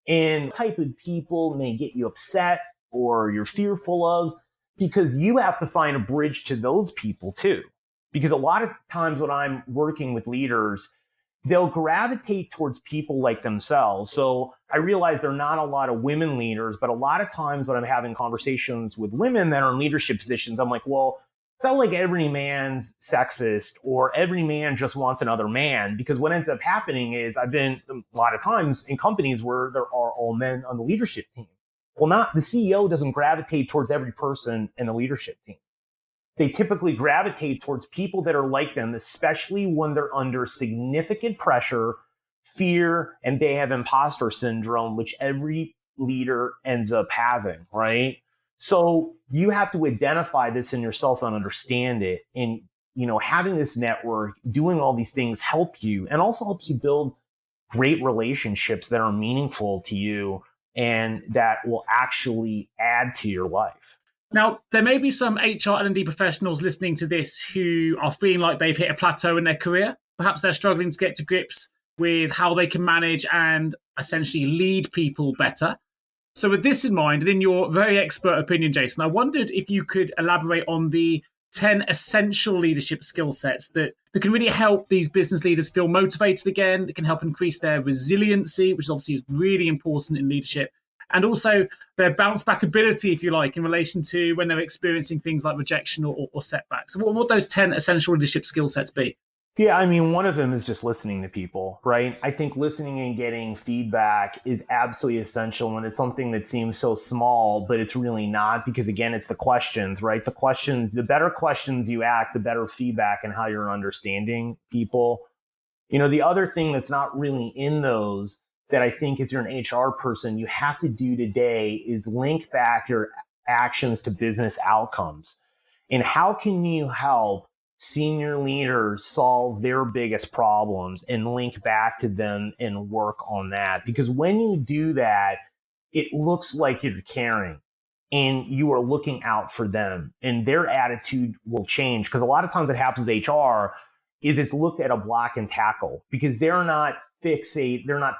Speaker 1: and what type of people may get you upset or you're fearful of, because you have to find a bridge to those people too. Because a lot of times when I'm working with leaders, they'll gravitate towards people like themselves. So I realize there are not a lot of women leaders, but a lot of times when I'm having conversations with women that are in leadership positions, I'm like, well, it's not like every man's sexist or every man just wants another man, because what ends up happening is I've been a lot of times in companies where there are all men on the leadership team. Well, not the CEO doesn't gravitate towards every person in the leadership team. They typically gravitate towards people that are like them, especially when they're under significant pressure, fear, and they have imposter syndrome, which every leader ends up having, right? So you have to identify this in yourself and understand it. And, having this network, doing all these things help you and also helps you build great relationships that are meaningful to you and that will actually add to your life.
Speaker 3: Now, there may be some HR L&D professionals listening to this who are feeling like they've hit a plateau in their career. Perhaps they're struggling to get to grips with how they can manage and essentially lead people better. So with this in mind, and in your very expert opinion, Jason, I wondered if you could elaborate on the 10 essential leadership skill sets that can really help these business leaders feel motivated again, that can help increase their resiliency, which obviously is really important in leadership, and also their bounce back ability, if you like, in relation to when they're experiencing things like rejection or setbacks. So what would those 10 essential leadership skill sets be?
Speaker 1: Yeah, I mean, one of them is just listening to people, right? I think listening and getting feedback is absolutely essential. And it's something that seems so small, but it's really not, because again, it's the questions, right? The better questions you ask, the better feedback and how you're understanding people. The other thing that's not really in those that I think if you're an HR person, you have to do today is link back your actions to business outcomes. And how can you help senior leaders solve their biggest problems and link back to them and work on that? Because when you do that, it looks like you're caring and you are looking out for them and their attitude will change. Because a lot of times what happens in HR is it's looked at a block and tackle because they're not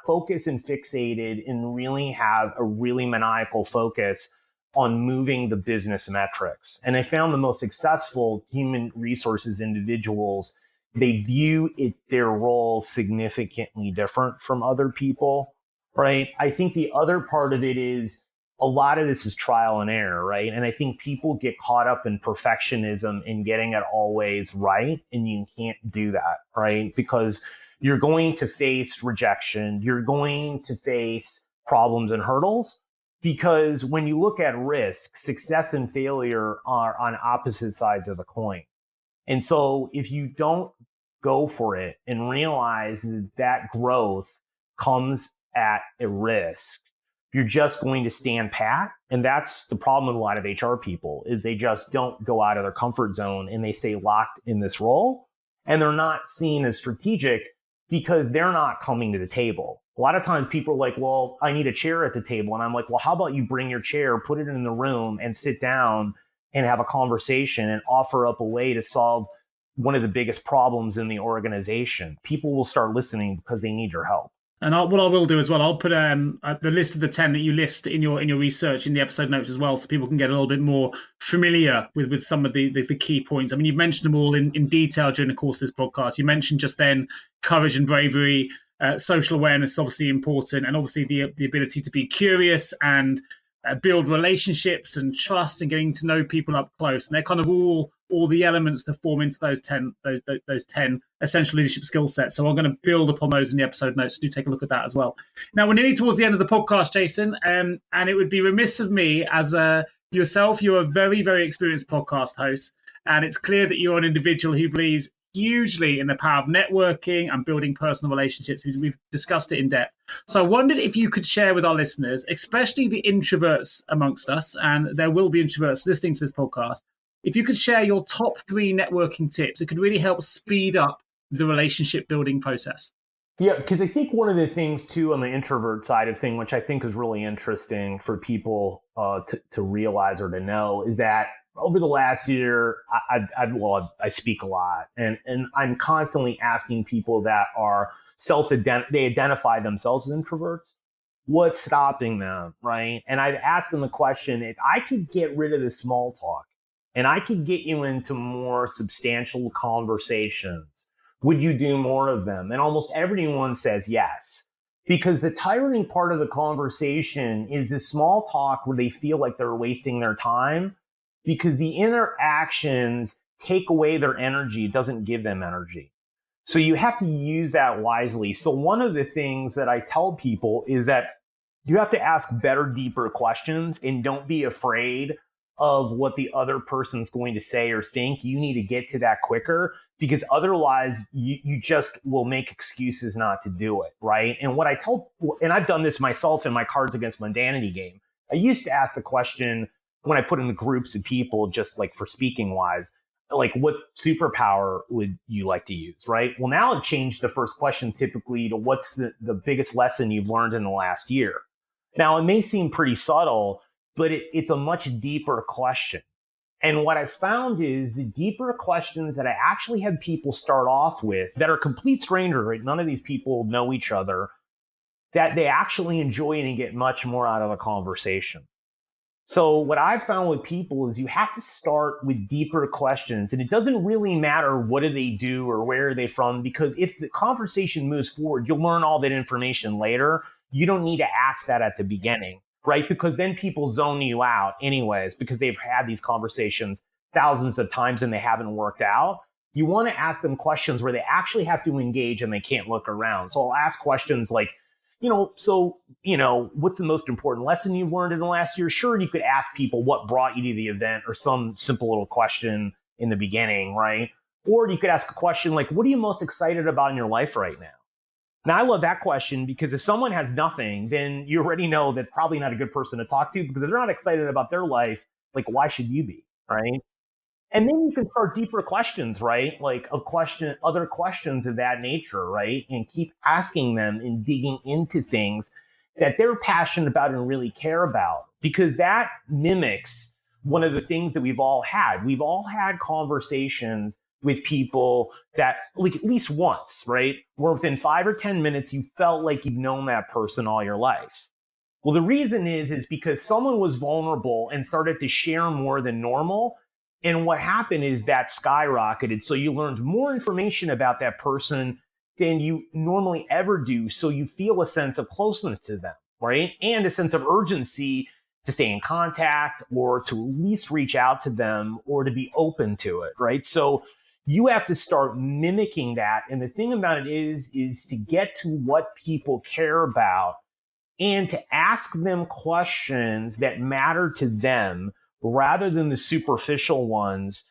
Speaker 1: focused and fixated and really have a really maniacal focus on moving the business metrics. And I found the most successful human resources individuals, they view their role significantly different from other people, right? I think the other part of it is a lot of this is trial and error, right? And I think people get caught up in perfectionism and getting it always right. And you can't do that, right? Because you're going to face rejection. You're going to face problems and hurdles. Because when you look at risk, success and failure are on opposite sides of the coin. And so if you don't go for it and realize that growth comes at a risk, you're just going to stand pat. And that's the problem with a lot of HR people is they just don't go out of their comfort zone and they stay locked in this role. And they're not seen as strategic because they're not coming to the table. A lot of times people are like, well, I need a chair at the table. And I'm like, well, how about you bring your chair, put it in the room and sit down and have a conversation and offer up a way to solve one of the biggest problems in the organization. People will start listening because they need your help.
Speaker 3: And what I will do as well, I'll put the list of the 10 that you list in your research in the episode notes as well, so people can get a little bit more familiar with some of the key points. I mean, you've mentioned them all in detail during the course of this podcast. You mentioned just then courage and bravery, social awareness, obviously important, and obviously the ability to be curious and build relationships and trust and getting to know people up close. And they're kind of all the elements that form into those 10 essential leadership skill sets. So I'm going to build upon those in the episode notes. So do take a look at that as well. Now, we're nearly towards the end of the podcast, Jason, and it would be remiss of me as yourself. You're a very, very experienced podcast host, and it's clear that you're an individual who believes hugely in the power of networking and building personal relationships. We've discussed it in depth. So I wondered if you could share with our listeners, especially the introverts amongst us, and there will be introverts listening to this podcast, if you could share your top 3 networking tips, it could really help speed up the relationship building process.
Speaker 1: Yeah, because I think one of the things too on the introvert side of thing, which I think is really interesting for people to realize or to know, is that over the last year, I speak a lot, and I'm constantly asking people that are they identify themselves as introverts, what's stopping them, right? And I've asked them the question, if I could get rid of the small talk and I could get you into more substantial conversations, Would you do more of them? And almost everyone says yes. Because the tiring part of the conversation is the small talk where they feel like they're wasting their time, because the interactions take away their energy, it doesn't give them energy. So you have to use that wisely. So one of the things that I tell people is that you have to ask better, deeper questions, and don't be afraid of what the other person's going to say or think. You need to get to that quicker, because otherwise you just will make excuses not to do it, right? And what I tell, and I've done this myself in my Cards Against Mundanity game, I used to ask the question when I put in the groups of people, just like for speaking wise, like, what superpower would you like to use, right? Well, now I've changed the first question typically to what's the biggest lesson you've learned in the last year. Now, it may seem pretty subtle, but it's a much deeper question. And what I found is the deeper questions that I actually had people start off with that are complete strangers, right? None of these people know each other, that they actually enjoy and get much more out of a conversation. So what I've found with people is you have to start with deeper questions, and it doesn't really matter what do they do or where are they from, because if the conversation moves forward, you'll learn all that information later. You don't need to ask that at the beginning, right? Because then people zone you out anyways, because they've had these conversations thousands of times and they haven't worked out. You want to ask them questions where they actually have to engage and they can't look around. So I'll ask questions like, what's the most important lesson you've learned in the last year? Sure, you could ask people what brought you to the event or some simple little question in the beginning, right? Or you could ask a question like, what are you most excited about in your life right now? Now, I love that question, because if someone has nothing, then you already know that's probably not a good person to talk to, because if they're not excited about their life, like, why should you be, right? And then you can start deeper questions, right? Like other questions of that nature, right? And keep asking them and digging into things that they're passionate about and really care about, because that mimics one of the things that we've all had. We've all had conversations with people that, like, at least once, right? Where within 5 or 10 minutes, you felt like you've known that person all your life. Well, the reason is because someone was vulnerable and started to share more than normal. And what happened is that skyrocketed. So you learned more information about that person than you normally ever do. So you feel a sense of closeness to them, right? And a sense of urgency to stay in contact, or to at least reach out to them, or to be open to it, right? So you have to start mimicking that. And the thing about it is to get to what people care about and to ask them questions that matter to them, rather than the superficial ones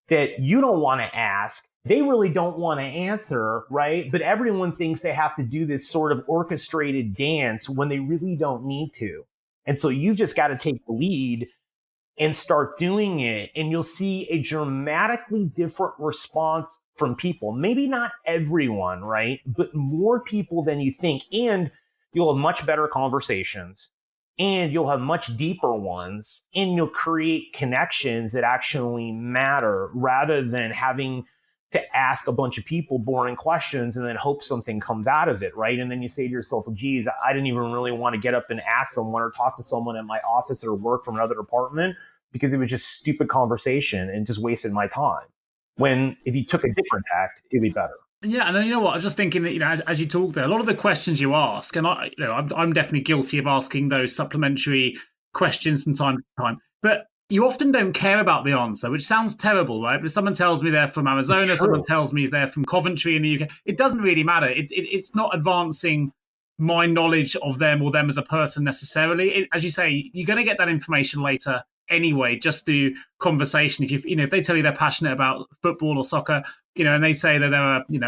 Speaker 1: that you don't want to ask. They really don't want to answer, right? But everyone thinks they have to do this sort of orchestrated dance when they really don't need to. And so you've just got to take the lead and start doing it. And you'll see a dramatically different response from people. Maybe not everyone, right? But more people than you think. And you'll have much better conversations. And you'll have much deeper ones, and you'll create connections that actually matter, rather than having to ask a bunch of people boring questions and then hope something comes out of it, right? And then you say to yourself, well, geez, I didn't even really want to get up and ask someone or talk to someone at my office or work from another department, because it was just stupid conversation and just wasted my time. When if you took a different tact, it'd be better.
Speaker 3: Yeah, and you know what? I was just thinking that as you talk there, a lot of the questions you ask, and I'm definitely guilty of asking those supplementary questions from time to time, but you often don't care about the answer, which sounds terrible, right? But if someone tells me they're from Arizona, someone tells me they're from Coventry in the UK, it doesn't really matter. It's not advancing my knowledge of them or them as a person necessarily. As you say, you're going to get that information later anyway, just through conversation. If they tell you they're passionate about football or soccer, and they say that they're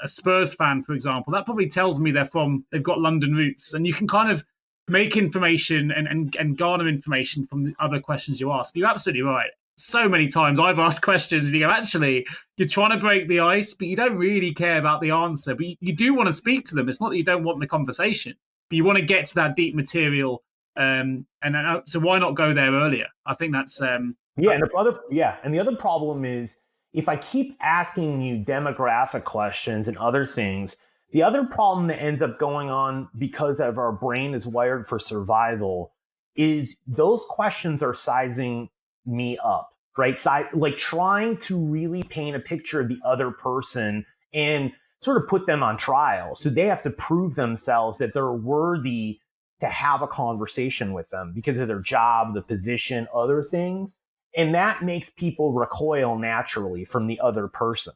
Speaker 3: a Spurs fan, for example, that probably tells me they've got London roots, and you can kind of make information and garner information from the other questions you ask. You're absolutely right. So many times I've asked questions and you go, actually, you're trying to break the ice, but you don't really care about the answer, but you do want to speak to them. It's not that you don't want the conversation, but you want to get to that deep material. So why not go there earlier? I think that's and
Speaker 1: the other problem is, if I keep asking you demographic questions and other things, the other problem that ends up going on, because of our brain is wired for survival, is those questions are sizing me up, right? Like trying to really paint a picture of the other person and sort of put them on trial. So they have to prove themselves that they're worthy to have a conversation with them because of their job, the position, other things. And that makes people recoil naturally from the other person.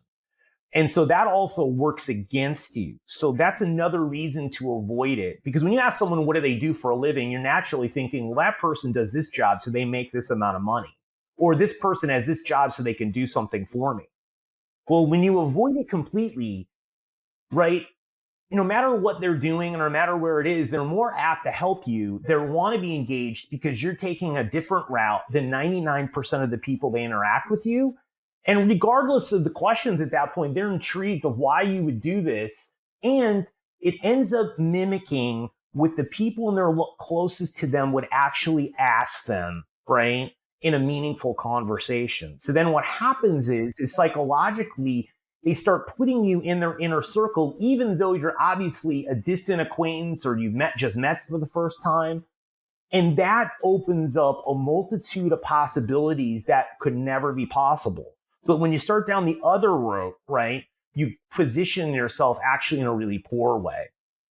Speaker 1: And so that also works against you. So that's another reason to avoid it. Because when you ask someone, what do they do for a living? You're naturally thinking, well, that person does this job, so they make this amount of money. Or this person has this job, so they can do something for me. Well, when you avoid it completely, right, no matter what they're doing and no matter where it is, they're more apt to help you. They want to be engaged because you're taking a different route than 99% of the people they interact with you. And regardless of the questions at that point, they're intrigued of why you would do this. And it ends up mimicking what the people in their closest to them would actually ask them, right, in a meaningful conversation. So then what happens is psychologically, they start putting you in their inner circle, even though you're obviously a distant acquaintance or you've just met for the first time. And that opens up a multitude of possibilities that could never be possible. But when you start down the other road, right, you position yourself actually in a really poor way.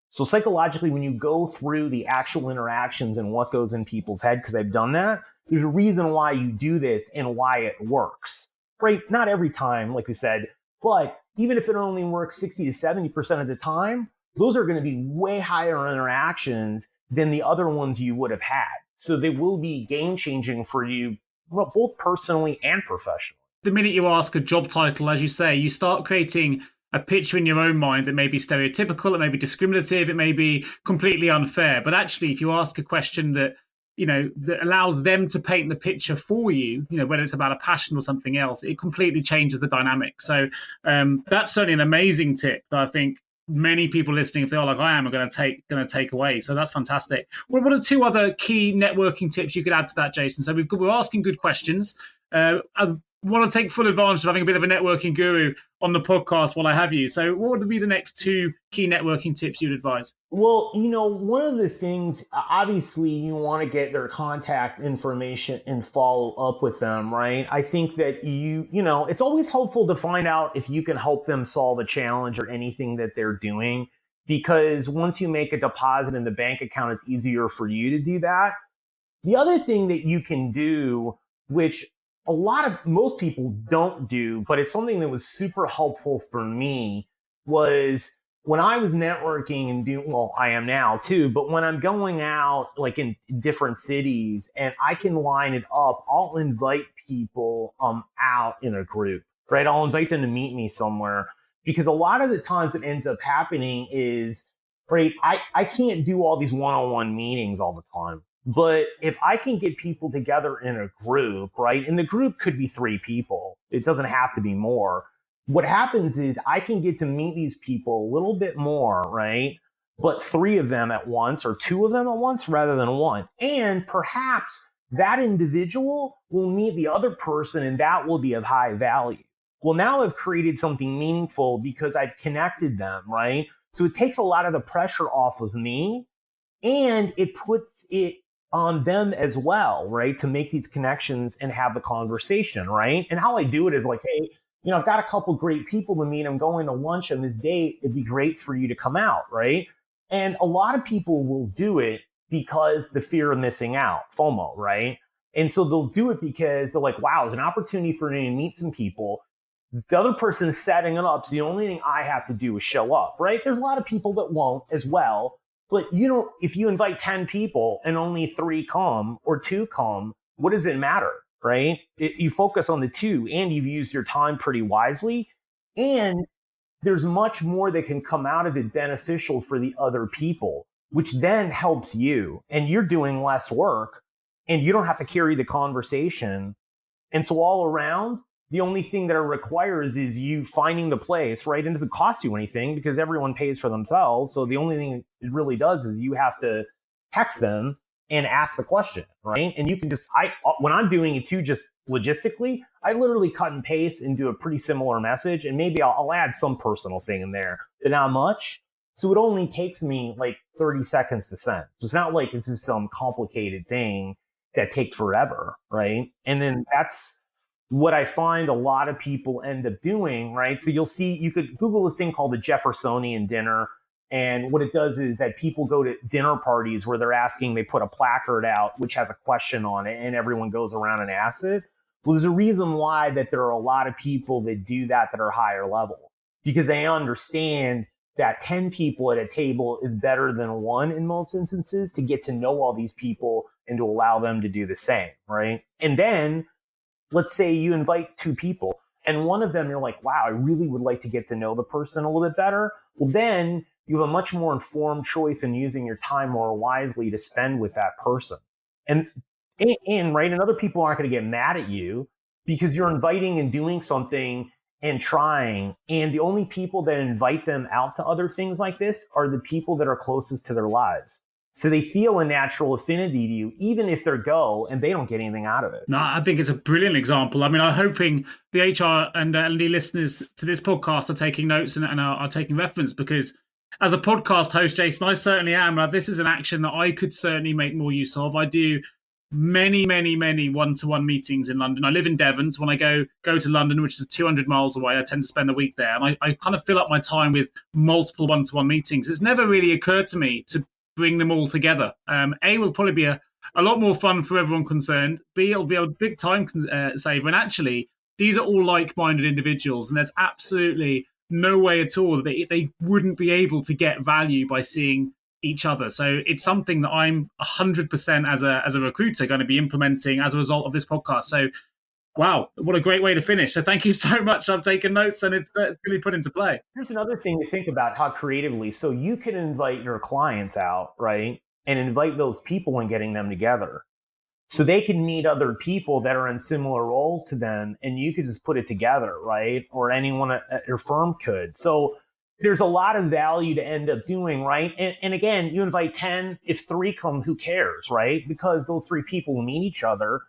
Speaker 1: So psychologically, when you go through the actual interactions and what goes in people's head, because I've done that, there's a reason why you do this and why it works, right? Not every time, like we said, but even if it only works 60 to 70% of the time, those are going to be way higher interactions than the other ones you would have had. So they will be game changing for you, both personally and professionally.
Speaker 3: The minute you ask a job title, as you say, you start creating a picture in your own mind that may be stereotypical, it may be discriminative, it may be completely unfair. But actually, if you ask a question that, that allows them to paint the picture for you, whether it's about a passion or something else, it completely changes the dynamic. So that's certainly an amazing tip that I think many people listening, if they're like I am, are going to take away. So that's fantastic. What are two other key networking tips you could add to that, Jason? So we're asking good questions. I want to take full advantage of having a bit of a networking guru on the podcast while I have you. So what would be the next two key networking tips you'd advise?
Speaker 1: Well, one of the things, obviously, you want to get their contact information and follow up with them, right? I think that it's always helpful to find out if you can help them solve a challenge or anything that they're doing, because once you make a deposit in the bank account, it's easier for you to do that. The other thing that you can do, which most people don't do, but it's something that was super helpful for me, was when I was networking and I am now too, but when I'm going out like in different cities and I can line it up, I'll invite people out in a group, right? I'll invite them to meet me somewhere, because a lot of the times what ends up happening is, right, I can't do all these one-on-one meetings all the time. But if I can get people together in a group, right, and the group could be 3 people, it doesn't have to be more. What happens is I can get to meet these people a little bit more, right? But 3 of them at once or 2 of them at once rather than 1. And perhaps that individual will meet the other person and that will be of high value. Well, now I've created something meaningful because I've connected them, right? So it takes a lot of the pressure off of me, and it puts it on them as well, right? To make these connections and have the conversation, right? And how I do it is like, hey, I've got a couple great people to meet. I'm going to lunch on this date. It'd be great for you to come out, right? And a lot of people will do it because the fear of missing out, FOMO, right? And so they'll do it because they're like, wow, it's an opportunity for me to meet some people. The other person is setting it up. So the only thing I have to do is show up, right? There's a lot of people that won't as well. But if you invite 10 people and only 3 come or 2 come, what does it matter, right? You focus on the 2 and you've used your time pretty wisely. And there's much more that can come out of it beneficial for the other people, which then helps you. And you're doing less work and you don't have to carry the conversation. And so all around, the only thing that it requires is you finding the place, right? And it doesn't cost you anything because everyone pays for themselves. So the only thing it really does is you have to text them and ask the question, right? And you can when I'm doing it too, just logistically, I literally cut and paste and do a pretty similar message. And maybe I'll add some personal thing in there, but not much. So it only takes me like 30 seconds to send. So it's not like this is some complicated thing that takes forever, right? And then that's what I find a lot of people end up doing, right? So you'll see, you could Google this thing called the Jeffersonian dinner. And what it does is that people go to dinner parties where they put a placard out, which has a question on it, and everyone goes around and asks it. Well, there's a reason why that there are a lot of people that do that are higher level, because they understand that 10 people at a table is better than one in most instances to get to know all these people and to allow them to do the same, right? And then let's say you invite 2 people and one of them, you're like, wow, I really would like to get to know the person a little bit better. Well, then you have a much more informed choice in using your time more wisely to spend with that person. And right, and other people aren't going to get mad at you because you're inviting and doing something and trying. And the only people that invite them out to other things like this are the people that are closest to their lives. So they feel a natural affinity to you, even if they're and they don't get anything out of it.
Speaker 3: No, I think it's a brilliant example. I mean, I'm hoping the HR and L&D listeners to this podcast are taking notes and are taking reference, because as a podcast host, Jason, I certainly am. This is an action that I could certainly make more use of. I do many one-to-one meetings in London. I live in Devon, so when I go to London, which is 200 miles away, I tend to spend a week there. And I kind of fill up my time with multiple one-to-one meetings. It's never really occurred to me to bring them all together. A, will probably be a lot more fun for everyone concerned. B, it'll be a big time saver. And actually, these are all like-minded individuals, and there's absolutely no way at all that they wouldn't be able to get value by seeing each other. So it's something that I'm 100% as a recruiter going to be implementing as a result of this podcast. So wow, what a great way to finish. So thank you so much. I've taken notes and it's going to be put into play.
Speaker 1: Here's another thing to think about, how creatively. So you can invite your clients out, right? And invite those people and getting them together. So they can meet other people that are in similar roles to them, and you could just put it together, right? Or anyone at your firm could. So there's a lot of value to end up doing, right? And again, you invite 10, if 3 come, who cares, right? Because those 3 people will meet each other.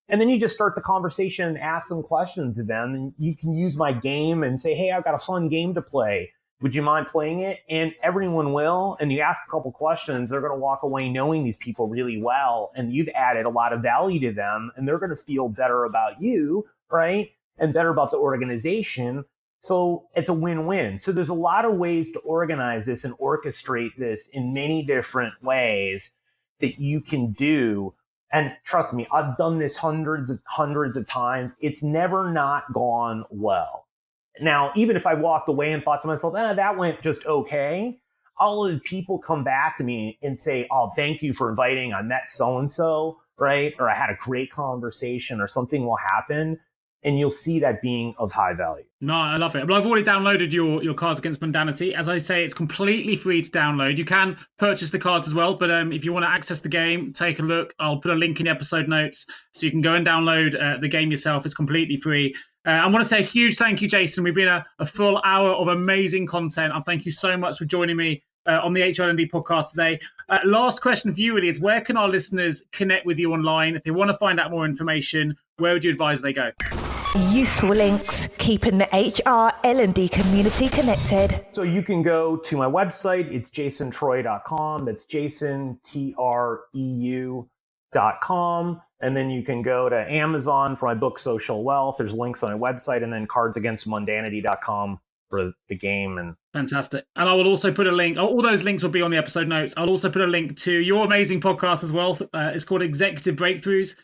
Speaker 1: And then you just start the conversation and ask some questions to them. And you can use my game and say, hey, I've got a fun game to play. Would you mind playing it? And everyone will. And you ask a couple questions, they're going to walk away knowing these people really well. And you've added a lot of value to them. And they're going to feel better about you, right? And better about the organization. So it's a win-win. So there's a lot of ways to organize this and orchestrate this in many different ways that you can do. And trust me, I've done this hundreds of times. It's never not gone well. Now, even if I walked away and thought to myself, that went just okay, all of the people come back to me and say, oh, thank you for inviting. I met so-and-so, right? Or I had a great conversation, or something will happen. And you'll see that being of high value.
Speaker 3: No, I love it. Well, I've already downloaded your Cards Against Mundanity. As I say, it's completely free to download. You can purchase the cards as well, but if you want to access the game, take a look. I'll put a link in the episode notes so you can go and download the game yourself. It's completely free. I want to say a huge thank you, Jason. We've been a full hour of amazing content. And thank you so much for joining me on the HRLD podcast today. Last question for you really is, where can our listeners connect with you online? If they want to find out more information, where would you advise they go?
Speaker 2: Useful links, keeping the HR L&D community connected.
Speaker 1: So you can go to my website. It's jasontreu.com. That's jasontreu.com. And then you can go to Amazon for my book, Social Wealth. There's links on my website, and then cardsagainstmundanity.com for the game. And
Speaker 3: fantastic. And I will also put a link. All those links will be on the episode notes. I'll also put a link to your amazing podcast as well. It's called Executive Breakthroughs.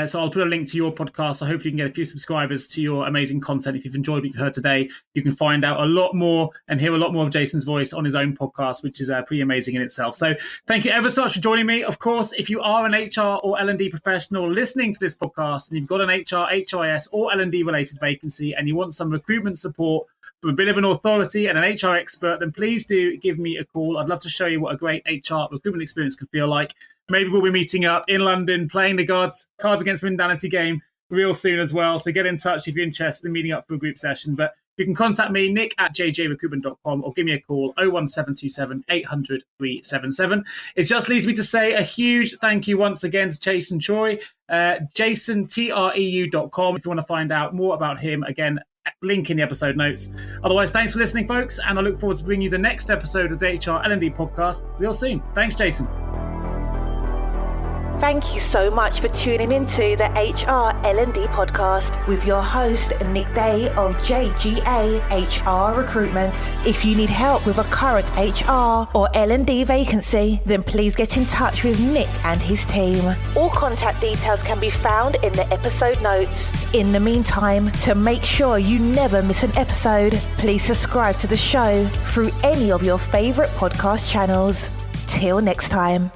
Speaker 3: So I'll put a link to your podcast. So hopefully you can get a few subscribers to your amazing content. If you've enjoyed what you've heard today, you can find out a lot more and hear a lot more of Jason's voice on his own podcast, which is pretty amazing in itself. So thank you ever so much for joining me. Of course, if you are an HR or L&D professional listening to this podcast and you've got an HR, HRIS or L&D related vacancy and you want some recruitment support from a bit of an authority and an HR expert, then please do give me a call. I'd love to show you what a great HR recruitment experience can feel like. Maybe we'll be meeting up in London, playing the Cards Against Mundanity game real soon as well. So get in touch if you're interested in meeting up for a group session. But you can contact me, nick@jjrecruitment.com, or give me a call, 01727 800 377. It just leaves me to say a huge thank you once again to Jason Treu, jasontreu.com. If you want to find out more about him, again, link in the episode notes. Otherwise, thanks for listening, folks, and I look forward to bringing you the next episode of the HR L&D podcast real soon. Thanks, Jason.
Speaker 2: Thank you so much for tuning into the HR L&D podcast with your host, Nick Day of JGA HR Recruitment. If you need help with a current HR or L&D vacancy, then please get in touch with Nick and his team. All contact details can be found in the episode notes. In the meantime, to make sure you never miss an episode, please subscribe to the show through any of your favorite podcast channels. Till next time.